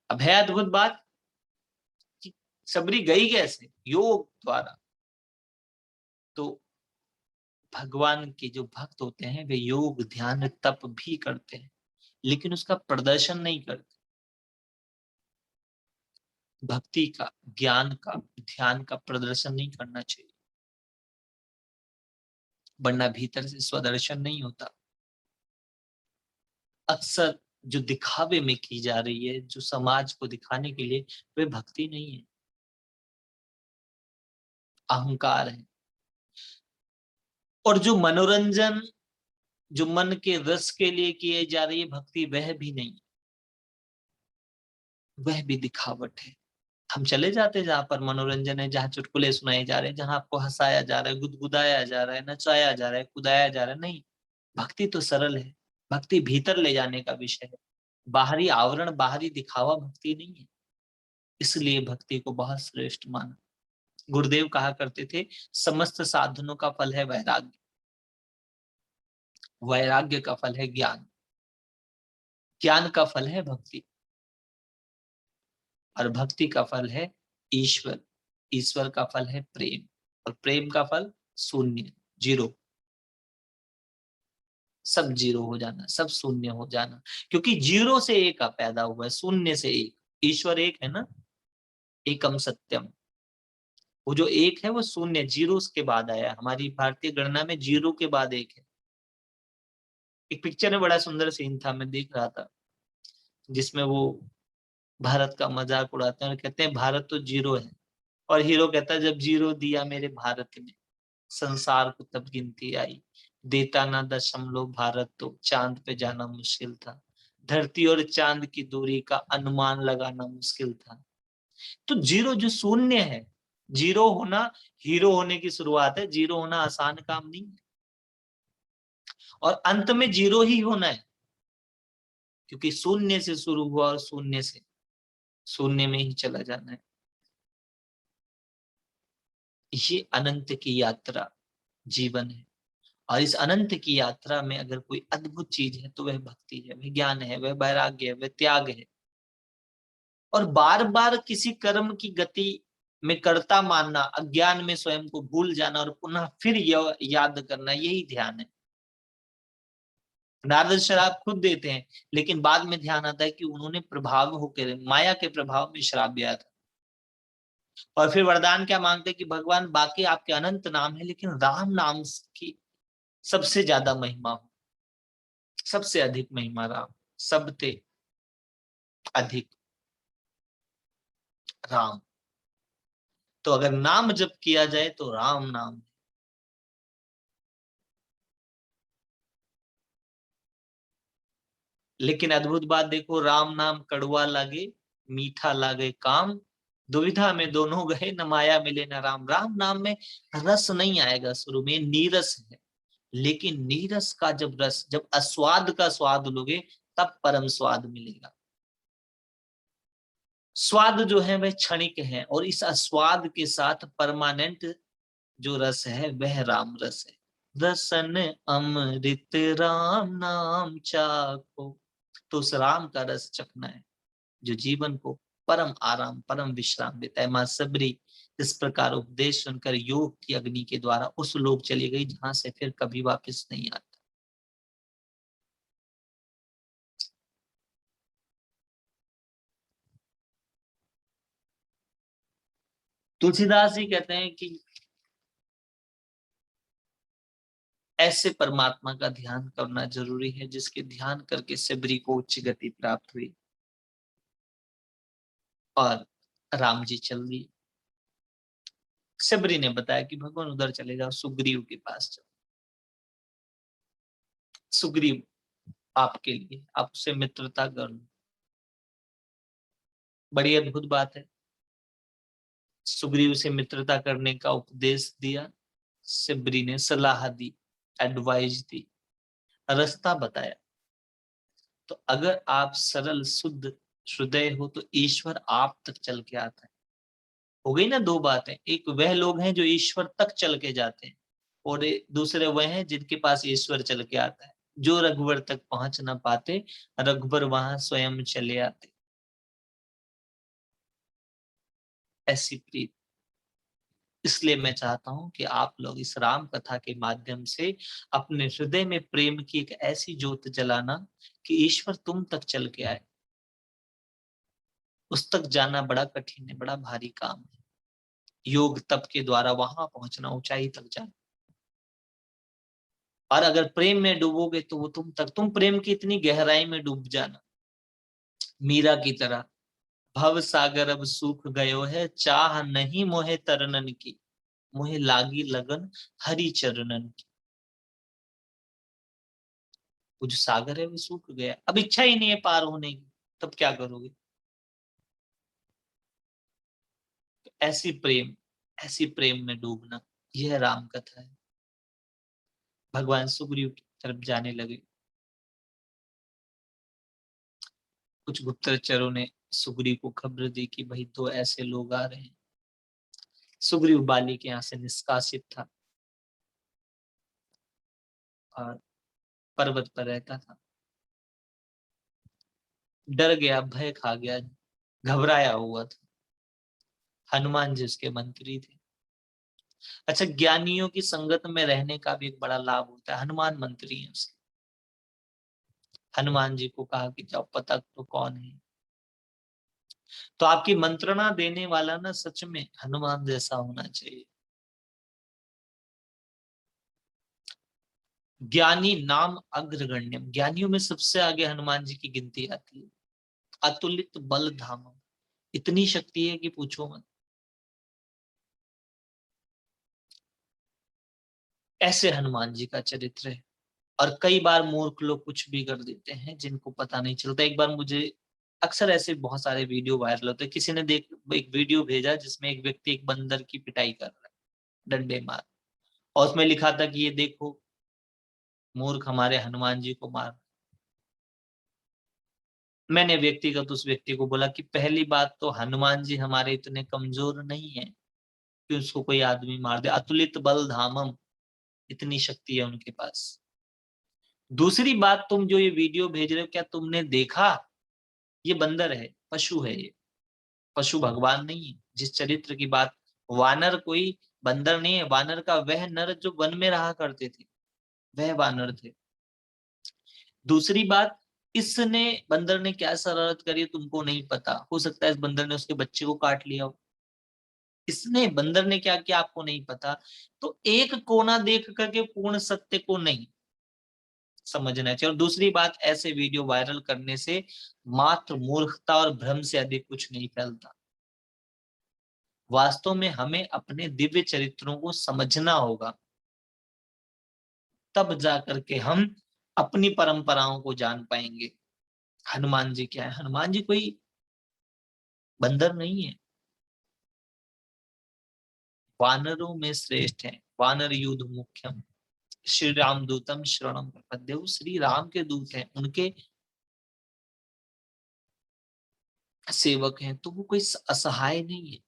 अब है अद्भुत बात कि सबरी गई कैसे? योग द्वारा। तो भगवान के जो भक्त होते हैं वे योग ध्यान तप भी करते हैं, लेकिन उसका प्रदर्शन नहीं करते। भक्ति का, ज्ञान का, ध्यान का प्रदर्शन नहीं करना चाहिए, वरना भीतर से स्वदर्शन नहीं होता। अक्सर जो दिखावे में की जा रही है, जो समाज को दिखाने के लिए, वे भक्ति नहीं है, अहंकार है। और जो मनोरंजन, जो मन के रस के लिए किए जा रही है भक्ति, वह भी नहीं, वह भी दिखावट है। हम चले जाते हैं जहां पर मनोरंजन है, जहां चुटकुले सुनाए जा रहे हैं, जहां आपको हंसाया जा रहा है, गुदगुदाया जा रहा है, नचाया जा रहा है, कुदाया जा रहा है, नहीं। भक्ति तो सरल है, भक्ति भीतर ले जाने का विषय है। बाहरी आवरण, बाहरी दिखावा भक्ति नहीं है। इसलिए भक्ति को बहुत श्रेष्ठ माना। गुरुदेव कहा करते थे, समस्त साधनों का फल है वैराग्य, वैराग्य का फल है ज्ञान, ज्ञान का फल है भक्ति, और भक्ति का फल है ईश्वर, ईश्वर का फल है प्रेम, और प्रेम का फल शून्य, जीरो। सब जीरो हो जाना, सब शून्य हो जाना, क्योंकि जीरो से एक का पैदा हुआ है, शून्य से एक। ईश्वर एक है ना, एकम सत्यम। वो जो एक है वो शून्य, जीरो के बाद आया। हमारी भारतीय गणना में जीरो के बाद एक है। एक पिक्चर में बड़ा सुंदर सीन था, मैं देख रहा था जिसमें वो भारत का मजाक उड़ाते हैं और कहते हैं भारत तो जीरो है, और हीरो कहता है जब जीरो दिया मेरे भारत ने, संसार को तब गिनती आई, देता ना दशमलव भारत तो चांद पे जाना मुश्किल था, धरती और चांद की दूरी का अनुमान लगाना मुश्किल था। तो जीरो जो शून्य है, जीरो होना हीरो होने की शुरुआत है, जीरो होना आसान काम नहीं है, और अंत में जीरो ही होना है, क्योंकि शून्य से शुरू हुआ और शून्य से शून्य में ही चला जाना है। ये अनंत की यात्रा जीवन है, और इस अनंत की यात्रा में अगर कोई अद्भुत चीज है तो वह भक्ति है, वह ज्ञान है, वह वैराग्य है, वह त्याग है। और बार बार किसी कर्म की गति में कर्ता मानना, अज्ञान में स्वयं को भूल जाना और पुनः फिर याद करना, यही ध्यान है। नारद शराब खुद देते हैं, लेकिन बाद में ध्यान आता है कि उन्होंने प्रभाव होकर माया के प्रभाव में शराब दिया था। और फिर वरदान क्या मांगते हैं कि भगवान बाकी आपके अनंत नाम है, लेकिन राम नाम की सबसे ज्यादा महिमा हो, सबसे अधिक महिमा राम, सबसे अधिक राम। तो अगर नाम जप किया जाए तो राम नाम। लेकिन अद्भुत बात देखो, राम नाम कड़वा लागे मीठा लागे काम, दुविधा में दोनों गए न माया मिले न राम। राम नाम में रस नहीं आएगा, शुरू में नीरस है, लेकिन नीरस का जब रस, जब अस्वाद का स्वाद लोगे तब परम स्वाद मिलेगा। स्वाद जो है वह क्षणिक है, और इस अस्वाद के साथ परमानेंट जो रस है वह राम रस है। रसन अमृत राम नाम चाखो, तो उस राम का रस चखना है जो जीवन को परम आराम, परम विश्राम देता है। मां सबरी इस प्रकार उपदेश सुनकर योग की अग्नि के द्वारा उस लोक चली गई जहां से फिर कभी वापस नहीं आता। तुलसीदास जी कहते हैं कि ऐसे परमात्मा का ध्यान करना जरूरी है जिसके ध्यान करके सबरी को उच्च गति प्राप्त हुई। और राम जी चल दिए। सबरी ने बताया कि भगवान उधर चले जाओ, सुग्रीव के पास जाओ, सुग्रीव आपके लिए, आप उससे मित्रता कर लो। बड़ी अद्भुत बात है। सुग्रीव से मित्रता करने का उपदेश दिया, सबरी ने सलाह दी, एडवाइस दी, रास्ता बताया। तो अगर आप सरल शुद्ध हृदय हो तो ईश्वर आप तक चल के आता है। हो गई ना दो बातें, एक वह लोग हैं जो ईश्वर तक चल के जाते हैं, और दूसरे वह हैं जिनके पास ईश्वर चल के आता है। जो रघुवर तक पहुंच ना पाते, रघुवर वहां स्वयं चले आते। ऐसी प्रीत। इसलिए मैं चाहता हूं कि आप लोग इस राम कथा के माध्यम से अपने हृदय में प्रेम की एक ऐसी ज्योत जलाना कि ईश्वर तुम तक चल के आए। उस तक जाना बड़ा कठिन है, बड़ा भारी काम है। योग तप के द्वारा वहां पहुंचना, ऊंचाई तक जाना। और अगर प्रेम में डूबोगे तो वो तुम तक, तुम प्रेम की इतनी गहराई में डूब जाना, मीरा की तरह। भव सागर अब सूख गयो है, चाह नहीं मोहे तरनन की, मोहे लागी लगन हरि चरणन की। वो जो सागर है वो सूख गया, अब इच्छा ही नहीं है पार होने की, तब क्या करोगे? तो ऐसी प्रेम में डूबना, यह राम कथा है। भगवान सुग्रीव की तरफ जाने लगे। कुछ गुप्तचरों ने सुग्रीव को खबर दी कि भाई दो ऐसे लोग आ रहे हैं। सुग्रीव बाली के यहाँ से निष्कासित था और पर्वत पर रहता था। डर गया, भय खा गया, घबराया हुआ था। हनुमान जी उसके मंत्री थे। अच्छा, ज्ञानियों की संगत में रहने का भी एक बड़ा लाभ होता है। हनुमान मंत्री है उसके। हनुमान जी को कहा कि जाओ पता तो कौन है। तो आपकी मंत्रणा देने वाला ना सच में हनुमान जैसा होना चाहिए। ज्ञानी नाम अग्रगण्यम, ज्ञानियों में सबसे आगे हनुमान जी की गिनती आती है। अतुलित बल धामम, इतनी शक्ति है कि पूछो मत। ऐसे हनुमान जी का चरित्र है। और कई बार मूर्ख लोग कुछ भी कर देते हैं जिनको पता नहीं चलता। एक बार मुझे अक्सर ऐसे बहुत सारे वीडियो वायरल होते हैं, किसी ने एक वीडियो भेजा जिसमें एक व्यक्ति एक बंदर की पिटाई कर रहा है डंडे मार, और उसमें लिखा था कि ये देखो मूर्ख हमारे हनुमान जी को मार। मैंने व्यक्तिगत उस व्यक्ति को बोला कि पहली बात तो हनुमान जी हमारे इतने कमजोर नहीं है कि उसको कोई आदमी मार दे। अतुलित बल धामम, इतनी शक्ति है उनके पास। दूसरी बात, तुम जो ये वीडियो भेज रहे हो, क्या तुमने देखा? ये बंदर है, पशु है ये, पशु भगवान नहीं है। जिस चरित्र की बात, वानर कोई बंदर नहीं है। वानर का वह नर जो वन में रहा करते थे, वह वानर थे। दूसरी बात, इसने बंदर ने क्या शरारत करी तुमको नहीं पता। हो सकता है इस बंदर ने उसके बच्चे को काट लिया हो। इसने बंदर ने क्या किया आपको नहीं पता। तो एक कोना देख करके पूर्ण सत्य को नहीं समझना चाहिए। और दूसरी बात, ऐसे वीडियो वायरल करने से मात्र मूर्खता और भ्रम से अधिक कुछ नहीं फैलता। वास्तव में हमें अपने दिव्य चरित्रों को समझना होगा, तब जाकर के हम अपनी परंपराओं को जान पाएंगे। हनुमान जी क्या है? हनुमान जी कोई बंदर नहीं है, वानरों में श्रेष्ठ है। वानर युद्ध मुख्यम, श्री राम दूतम शरणम प्रपद्ये। श्री राम के दूत हैं, उनके सेवक हैं, तो वो कोई असहाय नहीं है।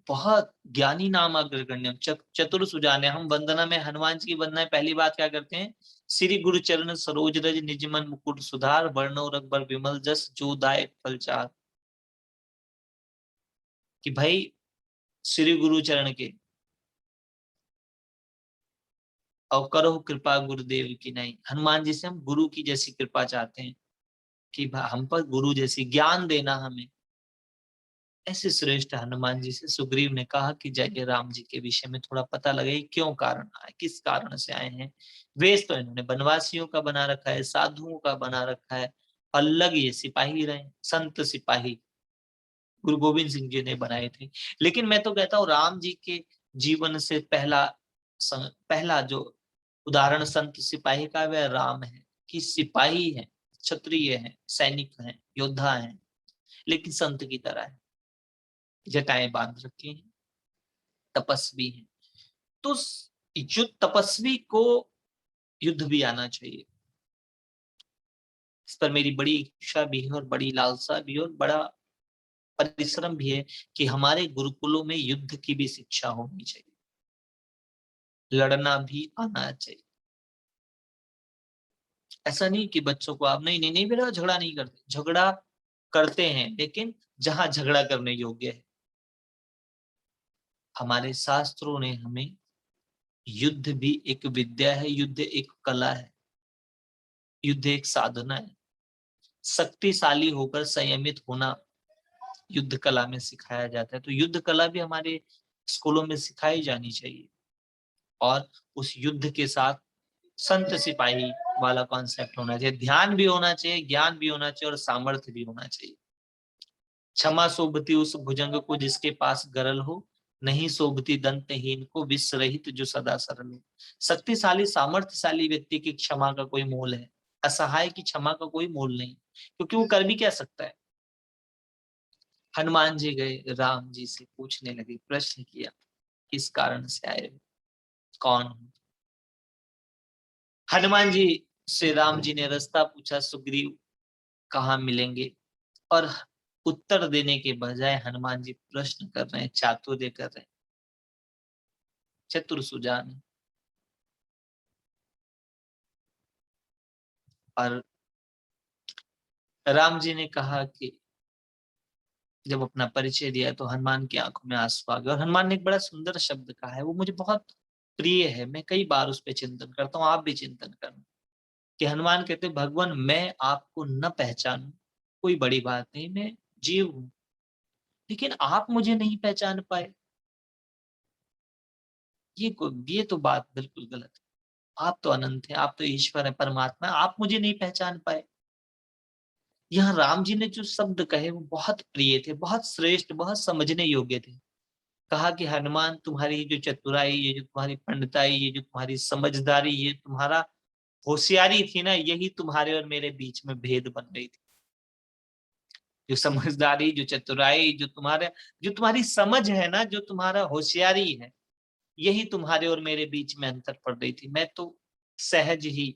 बहुत ज्ञानी नाम अग्रगण्यम चतुर सुजाने। हम वंदना में हनुमान जी की वंदना में पहली बात क्या करते हैं? श्री गुरु चरण सरोज रज निज मन मुकुट सुधार, वर्णो रघुबर विमल जस जो दायक फलचार। कि भाई श्री गुरु चरण के और करो कृपा गुरुदेव की नहीं। हनुमान जी से हम गुरु की जैसी कृपा चाहते हैं कि हम पर गुरु जैसी ज्ञान देना हमें। ऐसे श्रेष्ठ हनुमान जी से सुग्रीव ने कहा कि जय राम जी के विषय में थोड़ा पता लगे, क्यों कारण आए, किस कारण से आए हैं। वेश तो इन्होंने बनवासियों का बना रखा है, साधुओं का बना रखा है, अलग ये सिपाही रहे, संत सिपाही गुरु गोविंद सिंह जी ने बनाए थे। लेकिन मैं तो कहता हूँ राम जी के जीवन से पहला जो उदाहरण संत सिपाही का वह राम है। कि सिपाही है, क्षत्रिय है, सैनिक है, योद्धा है, लेकिन संत की तरह है, जटाएं बांध रखी हैं, तपस्वी हैं। तो जो तपस्वी को युद्ध भी आना चाहिए, इस पर मेरी बड़ी इच्छा भी है और बड़ी लालसा भी है और बड़ा परिश्रम भी है कि हमारे गुरुकुलों में युद्ध की भी शिक्षा होनी चाहिए, लड़ना भी आना चाहिए। ऐसा नहीं कि बच्चों को आप नहीं नहीं नहीं बेटा झगड़ा नहीं करते, झगड़ा करते हैं, लेकिन जहां झगड़ा करने योग्य है। हमारे शास्त्रों ने हमें, युद्ध भी एक विद्या है, युद्ध एक कला है, युद्ध एक साधना है। शक्तिशाली होकर संयमित होना युद्ध कला में सिखाया जाता है। तो युद्ध कला भी हमारे स्कूलों में सिखाई जानी चाहिए। और उस युद्ध के साथ संत सिपाही वाला कॉन्सेप्ट होना चाहिए, ध्यान भी होना चाहिए, ज्ञान भी होना चाहिए और सामर्थ्य भी होना चाहिए। क्षमा शोभती उस भुजंग को जिसके पास गरल हो, नहीं शोभती दंतहीन को विश्व रहित जो सदा सरल हो। शक्तिशाली सामर्थ्यशाली व्यक्ति की क्षमा का कोई मोल है, असहाय की क्षमा का कोई मोल नहीं, क्योंकि वो कर भी क्या सकता है। हनुमान जी गए राम जी से पूछने लगे, प्रश्न किया, किस कारण से आए हो, कौन हो। हनुमान जी से राम जी ने रास्ता पूछा, सुग्रीव कहाँ मिलेंगे। और उत्तर देने के बजाय हनुमान जी प्रश्न कर रहे हैं, चातुर्य कर रहे हैं, चतुर सुजान। और राम जी ने कहा कि जब अपना परिचय दिया तो हनुमान की आंखों में आंसू आ गए। और हनुमान ने एक बड़ा सुंदर शब्द कहा है, वो मुझे बहुत प्रिय है, मैं कई बार उस पर चिंतन करता हूँ, आप भी चिंतन करना। कि हनुमान कहते, भगवान मैं आपको न पहचानूं कोई बड़ी बात नहीं, मैं जीव हूं, लेकिन आप मुझे नहीं पहचान पाए, ये तो बात बिल्कुल गलत है। आप तो अनंत है, आप तो ईश्वर है, परमात्मा, आप मुझे नहीं पहचान पाए। यहाँ राम जी ने जो शब्द कहे वो बहुत प्रिय थे, बहुत श्रेष्ठ, बहुत समझने योग्य थे। कहा कि हनुमान, तुम्हारी जो चतुराई, ये जो तुम्हारी पंडिताई, ये जो तुम्हारी समझदारी, ये तुम्हारा होशियारी थी ना, यही तुम्हारे और मेरे बीच में भेद बन रही थी। जो समझदारी, जो चतुराई, जो तुम्हारी समझ है ना, जो तुम्हारा होशियारी है, यही तुम्हारे और मेरे बीच में अंतर पड़ रही थी। मैं तो सहज ही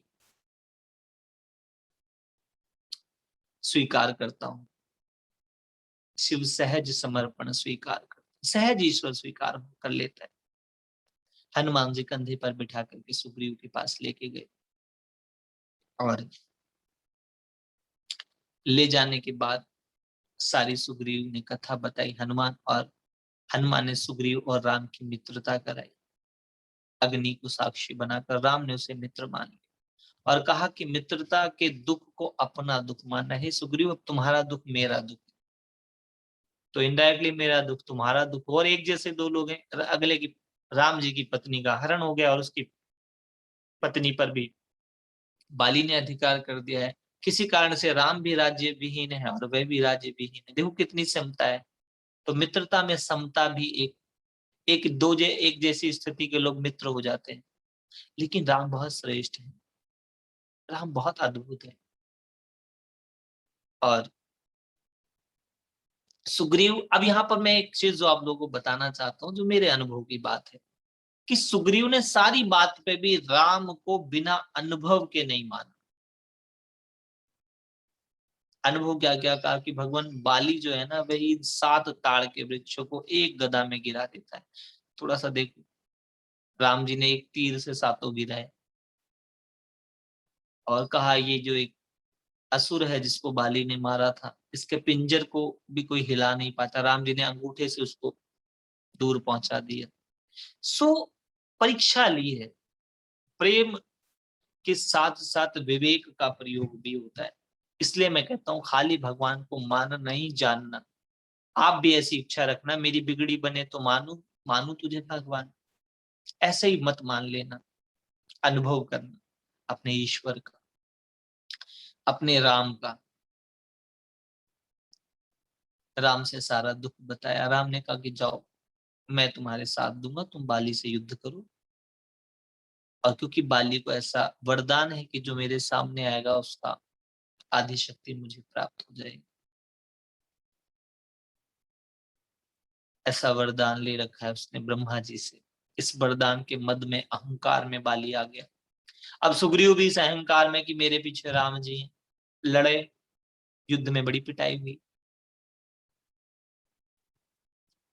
स्वीकार करता हूँ, शिव सहज समर्पण स्वीकार कर, सहज ईश्वर स्वीकार कर लेता है। हनुमान जी कंधे पर बिठा करके सुग्रीव के पास लेके गए, और ले जाने के बाद सारी सुग्रीव ने कथा बताई हनुमान, और हनुमान ने सुग्रीव और राम की मित्रता कराई। अग्नि को साक्षी बनाकर राम ने उसे मित्र मान लिया और कहा कि मित्रता के दुख को अपना दुख मानना है। सुग्रीव, अब तुम्हारा दुख मेरा दुख, तो इनडायरेक्टली मेरा दुख तुम्हारा दुख, और एक जैसे दो लोग हैं। अगले की, राम जी की पत्नी का हरण हो गया और उसकी पत्नी पर भी बाली ने अधिकार कर दिया है। किसी कारण से राम भी राज्य विहीन है और वह भी राज्य विहीन है। देखो कितनी समता है। तो मित्रता में समता भी एक जैसी स्थिति के लोग मित्र हो जाते हैं। लेकिन राम बहुत श्रेष्ठ है, राम बहुत अद्भुत है। और सुग्रीव, अब यहाँ पर मैं एक चीज जो आप लोगों को बताना चाहता हूँ, जो मेरे अनुभव की बात है, कि सुग्रीव ने सारी बात पे भी राम को बिना अनुभव के नहीं माना। अनुभव क्या क्या कहा कि भगवान बाली जो है ना, वही 7 ताड़ के वृक्षों को एक गदा में गिरा देता है। थोड़ा सा देखो, राम जी ने एक तीर से 7 गिराए, और कहा ये जो एक असुर है जिसको बाली ने मारा था, इसके पिंजर को भी कोई हिला नहीं पाता, राम जी ने अंगूठे से उसको दूर पहुंचा दिया। सो परीक्षा ली है। प्रेम के साथ साथ विवेक का प्रयोग भी होता है। इसलिए मैं कहता हूं, खाली भगवान को मानना नहीं, जानना। आप भी ऐसी इच्छा रखना, मेरी बिगड़ी बने तो मानू, मानू तुझे भगवान। ऐसे ही मत मान लेना, अनुभव करना अपने ईश्वर का, अपने राम का। राम से सारा दुख बताया। राम ने कहा कि जाओ, मैं तुम्हारे साथ दूंगा, तुम बाली से युद्ध करो। और क्योंकि बाली को ऐसा वरदान है कि जो मेरे सामने आएगा उसका आदि शक्ति मुझे प्राप्त हो जाएगी, ऐसा वरदान ले रखा है उसने ब्रह्मा जी से। इस वरदान के मद में, अहंकार में बाली आ गया। अब सुग्रीव भी इस अहंकार में कि मेरे पीछे राम जी हैं, लड़े, युद्ध में बड़ी पिटाई हुई,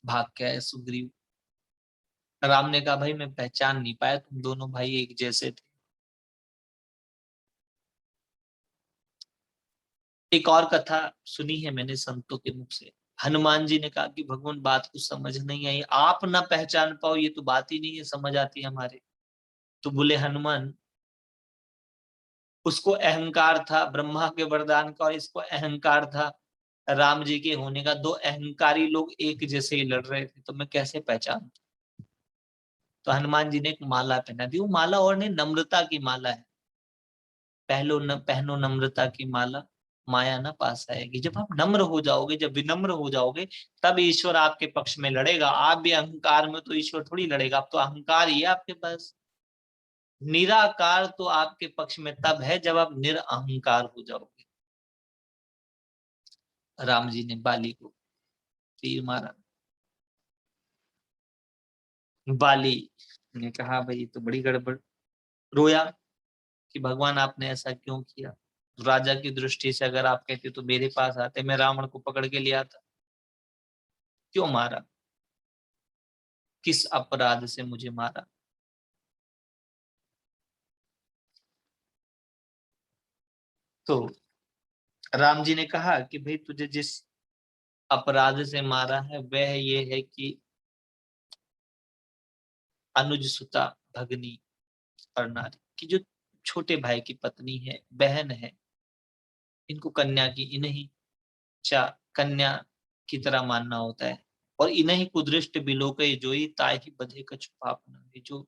भाग के आए सुग्रीव। राम ने कहा भाई मैं पहचान नहीं पाया, तुम दोनों भाई एक जैसे थे। एक और कथा सुनी है मैंने संतों के मुख से। हनुमान जी ने कहा कि भगवान बात कुछ समझ नहीं आई, आप ना पहचान पाओ ये तो बात ही नहीं है, समझ आती है हमारे। तो बोले हनुमान, उसको अहंकार था ब्रह्मा के वरदान का, और इसको अहंकार था राम जी के होने का। दो अहंकारी लोग एक जैसे ही लड़ रहे थे, तो मैं कैसे पहचान। तो हनुमान जी ने एक माला पहना दी। वो माला और नहीं, नम्रता की माला है। पहनो नम्रता की माला, माया ना पास आएगी। जब आप नम्र हो जाओगे, जब विनम्र हो जाओगे, तब ईश्वर आपके पक्ष में लड़ेगा। आप भी अहंकार में तो ईश्वर थोड़ी लड़ेगा, आप तो अहंकार ही है आपके पास। निराकार तो आपके पक्ष में तब है जब आप निरअहंकार हो जाओगे। राम जी ने बाली को तीर मारा। बाली ने कहा भाई तो बड़ी गड़बड़, रोया कि भगवान आपने ऐसा क्यों किया। राजा की दृष्टि से अगर आप कहते तो मेरे पास आते, मैं रावण को पकड़ के ले आता। क्यों मारा, किस अपराध से मुझे मारा। तो राम जी ने कहा कि भाई तुझे जिस अपराध से मारा है वह ये है कि अनुज सुता भगनी और नारी, कि जो छोटे भाई की पत्नी है, बहन है, इनको कन्या की इन्हीं चा कन्या की तरह मानना होता है। और इन्हीं कुदृष्ट बिलोके जोई ताहि बधे कछु पाप न। जो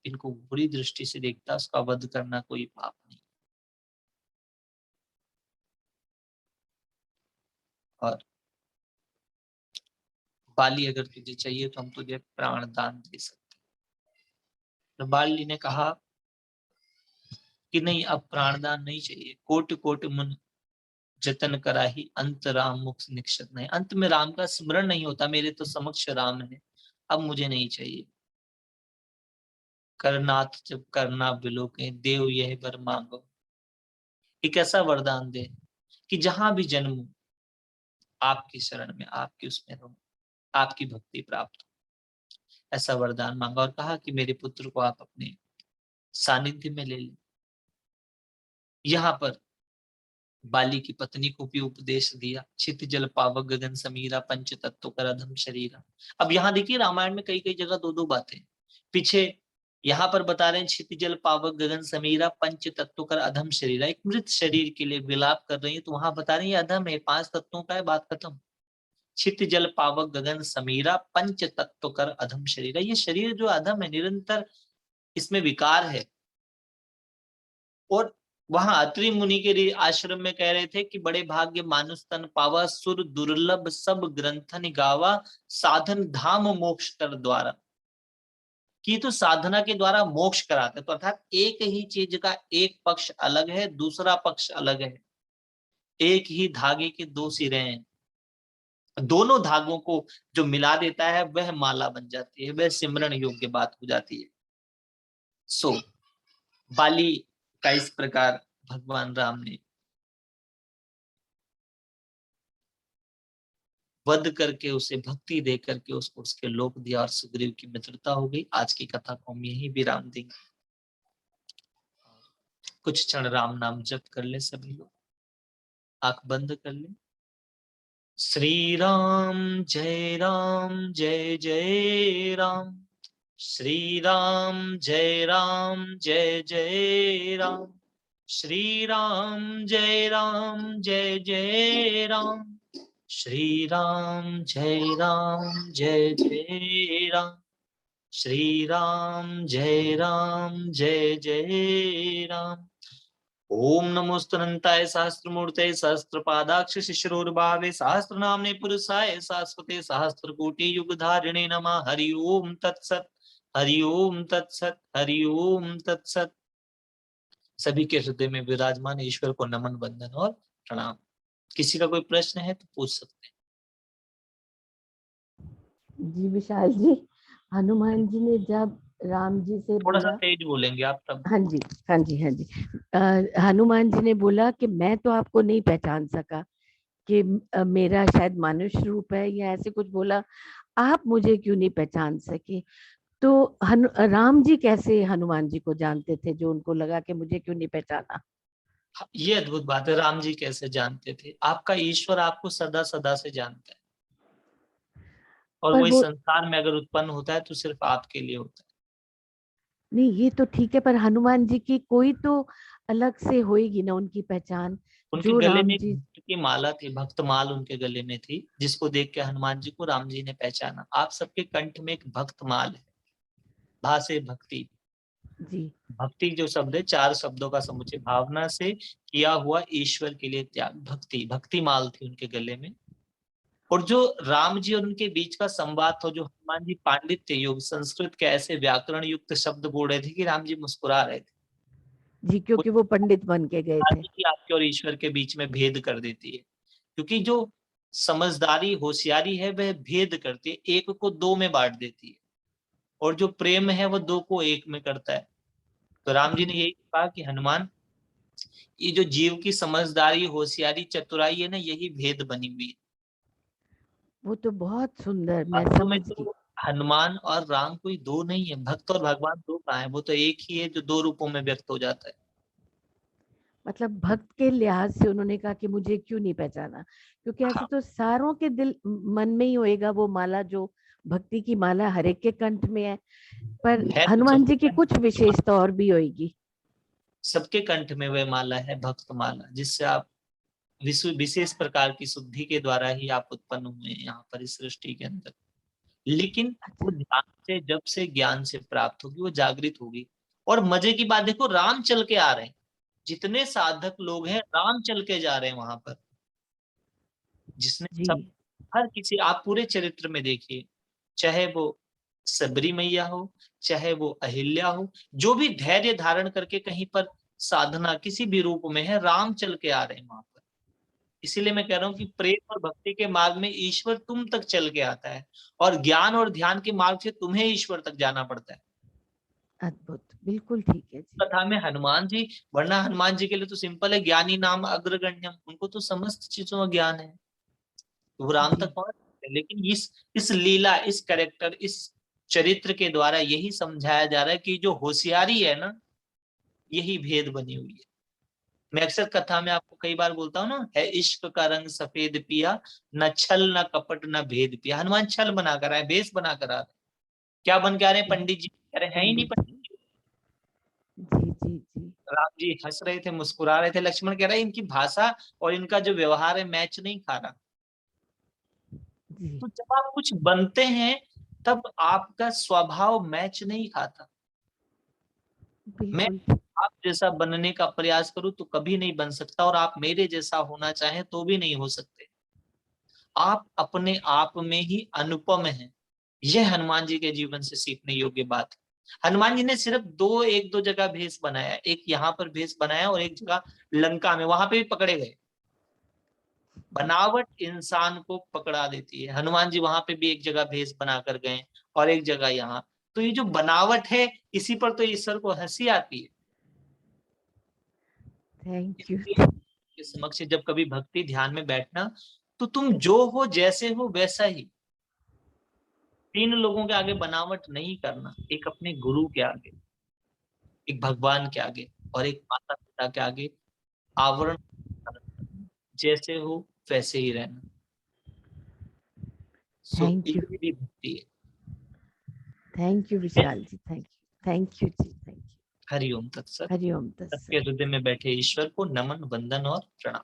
इनको बुरी दृष्टि से देखता है उसका वध करना कोई पाप नहीं। और बाली अगर तुझे चाहिए तो हम तुझे प्राण दान दे सकते। तो बाली ने कहा कि नहीं, अब प्राणदान नहीं चाहिए। कोट कोट मुन जतन करा ही अंत राम मुख निक्षत नहीं। अंत में राम का स्मरण नहीं होता, मेरे तो समक्ष राम है, अब मुझे नहीं चाहिए। करनाथ जब करना बिलोके देव यह वर मांगो। एक ऐसा वरदान दे कि जहां भी जन्म आपकी शरण में, आपकी उसमें रहूं, आपकी भक्ति प्राप्त हो, ऐसा वरदान मांगा। और कहा कि मेरे पुत्र को आप अपने सानिध्य में ले लें। यहाँ पर बाली की पत्नी को भी उपदेश दिया। छित जल पावक गगन समीरा पंच तत्व कर अधम शरीरा। अब यहाँ देखिए रामायण में कई कई जगह दो दो बातें। पीछे यहाँ पर बता रहे हैं छित जल पावक गगन समीरा पंच तत्व कर अधम शरीरा, एक मृत शरीर के लिए विलाप कर रही है, तो वहां बता रहे हैं अधम है, 5 तत्वों का है, बात खत्म। छित जल पावक गगन समीरा पंच तत्व कर अधम शरीरा, ये शरीर जो अधम है, निरंतर इसमें विकार है। और वहां अत्रि मुनि के आश्रम में कह रहे थे कि बड़े भाग्य मानुष तन पावा, सुर दुर्लभ सब ग्रंथन गावा, साधन धाम मोक्ष कर द्वारा। कि तो साधना के द्वारा मोक्ष कराते, तो अर्थात एक ही चीज का एक पक्ष अलग है, दूसरा पक्ष अलग है। एक ही धागे के 2 सिरे हैं, दोनों धागों को जो मिला देता है वह माला बन जाती है, वह सिमरण योग्य बात हो जाती है। सो बाली का इस प्रकार भगवान राम ने वध करके, उसे भक्ति दे करके उसको उसके लोक दिया और सुग्रीव की मित्रता हो गई। आज की कथा को हम यही विराम देंगे। कुछ क्षण राम नाम जप कर ले सभी लोग, आंख बंद कर ले। श्री राम जय राम जय जय राम, श्री राम जय राम जय जय राम, श्री राम जय राम जय जय राम, श्री राम जय राम जय जय राम, श्री राम जय राम जय जय राम। ओम नमोस्तनंताय सहस्त्रमूर्ते सहस्त्रपादाक्ष शिशिरोर्भावे सहस्त्रनाम्ने पुरुषाय शाश्वते सहस्त्रकोटि युगधारिणे नमः। हरि ओम तत्सत, हरि ओम तत्सत, हरि ओम तत्सत। सभी के हृदय में विराजमान ईश्वर को नमन वंदन और प्रणाम। किसी का कोई प्रश्न है तो पूछ सकते हैं। जी विशाल जी, हनुमान जी ने जब राम जी से थोड़ा सा बोला, तेज बोलेंगे आप तब। हाँ जी हाँ जी हाँ जी, हनुमान जी ने बोला कि मैं तो आपको नहीं पहचान सका, कि मेरा शायद मनुष्य रूप है या ऐसे कुछ बोला, आप मुझे क्यों नहीं पहचान सके। तो राम जी कैसे हनुमान जी को जानते थे, जो उनको लगा कि मुझे क्यों नहीं पहचाना। ये अद्भुत बात है, राम जी कैसे जानते थे? आपका ईश्वर आपको सदा सदा से जानता है, और पर वही वो, संसार में अगर उत्पन्न होता है तो सिर्फ आपके लिए होता है। नहीं ये तो ठीक है, पर हनुमान जी की कोई तो अलग से होएगी ना उनकी पहचान, उनके जो गले में राम एक जी। भक्त की माला थी, भक्त माल उनके गले में थी, जिसको देख के हनुमान जी को राम जी ने पहचाना। आप सबके कंठ में एक भक्त माल है, भा से भक्ति। जी भक्ति जो शब्द है 4 शब्दों का समुच्चय, भावना से किया हुआ ईश्वर के लिए त्याग, भक्ति, भक्ति माल थी उनके गले में। और जो राम जी और उनके बीच का संवाद था, जो हनुमान जी पांडित्य युग संस्कृत के ऐसे व्याकरण युक्त शब्द बोल रहे थे कि राम जी मुस्कुरा रहे थे। जी, क्योंकि वो पंडित बन के गए थे। की आपके और ईश्वर के बीच में भेद कर देती है, क्योंकि जो समझदारी होशियारी है वह भेद करती है, एक को 2 में बांट देती है, और जो प्रेम है वो 2 को 1 में करता है। तो राम जी जी, ने यही कहा कि हनुमान, ये जो जीव की समझदारी होशियारी चतुराई है ना, यही भेद बनी हुई है। वो तो बहुत सुंदर, मैं वास्तव में समझ गई। तो हनुमान और राम कोई 2 नहीं है, भक्त और भगवान 2 कहाँ है, वो तो एक ही है जो 2 रूपों में व्यक्त हो जाता है। मतलब भक्त के लिहाज से उन्होंने कहा कि मुझे क्यों नहीं पहचाना, क्योंकि ऐसे हाँ, तो सारों के दिल मन में ही होएगा वो माला, जो भक्ति की माला हर एक के कंठ में है, पर है तो हनुमान जी की सबके कुछ विशेषता और भी होएगी। सबके कंठ में वह माला है, भक्त माला, जिससे आप विशेष प्रकार की शुद्धि के द्वारा ही आप उत्पन्न हुए हैं यहाँ पर इस सृष्टि के अंदर। लेकिन वो अच्छा, ध्यान से, जब से ज्ञान से प्राप्त होगी, वो जागृत होगी। और मजे की बात देखो, राम चल के आ रहे हैं, जितने साधक लोग हैं राम चल के जा रहे हैं वहां पर। जिसने जी, सब हर किसी, आप पूरे चरित्र में देखिए, चाहे वो सबरी मैया हो, चाहे वो अहिल्या हो, जो भी धैर्य धारण करके कहीं पर साधना किसी भी रूप में है, राम चल के आ रहे हैं वहां पर। इसीलिए मैं कह रहा हूँ कि प्रेम और भक्ति के मार्ग में ईश्वर तुम तक चल के आता है, और ज्ञान और ध्यान के मार्ग से तुम्हें ईश्वर तक जाना पड़ता है। अद्भुत, बिल्कुल ठीक है जी। कथा में हनुमान जी, वरना हनुमान जी के लिए तो सिंपल है, ज्ञानी नाम अग्रगण्यम, उनको तो समस्त चीजों का ज्ञान है, तो वो राम जी, तक पहुंच सकते हैं। लेकिन इस लीला, इस कैरेक्टर, इस चरित्र के द्वारा यही समझाया जा रहा है कि जो होशियारी है ना, यही भेद बनी हुई है। मैं अक्सर कथा में आपको कई बार बोलता हूँ ना, है इश्क का रंग सफेद पिया, न छल न कपट न भेद पिया। हनुमान छल बनाकर आए, भेष बनाकर आ रहे हैं। क्या बन के आ रहे हैं? जी, पंडित जी कह रहे हैं ही नहीं पंडित पंडित जी, जी। जी, जी, जी, राम जी हंस रहे थे, मुस्कुरा रहे थे, लक्ष्मण कह रहे हैं इनकी भाषा और इनका जो व्यवहार है मैच नहीं खा रहा। जी, तो जब आप कुछ बनते हैं, तब आपका स्वभाव मैच नहीं खाता। मैं बिल्कुल, आप जैसा बनने का प्रयास करूं तो कभी नहीं बन सकता, और आप मेरे जैसा होना चाहें तो भी नहीं हो सकते। आप अपने आप में ही अनुपम हैं। यह हनुमान जी के जीवन से सीखने योग्य बात है। हनुमान जी ने सिर्फ एक दो जगह भेष बनाया, एक यहाँ पर भेष बनाया और एक जगह लंका में, वहां पे भी पकड़े गए। बनावट इंसान को पकड़ा देती है। हनुमान जी वहां पे भी एक जगह भेष बनाकर गए और एक जगह यहाँ। तो ये जो बनावट है, इसी पर तो ईश्वर को हंसी आती है। Thank you. इसलिए के समक्ष जब कभी भक्ति ध्यान में बैठना, तो तुम जो हो, जैसे हो वैसा ही। तीन लोगों के आगे बनावट नहीं करना, एक अपने गुरु के आगे, एक भगवान के आगे, और एक माता पिता के आगे आवरण धारण करना। जैसे हो वैसे ही रहना। सो थैंक यू, ये भी भक्ति थैंक यू है। Vishal ji, thank you ji, thank you. हरिओम तत्सत। हरिओम सबके तत्सत। हृदय में बैठे ईश्वर को नमन, वंदन और प्रणाम।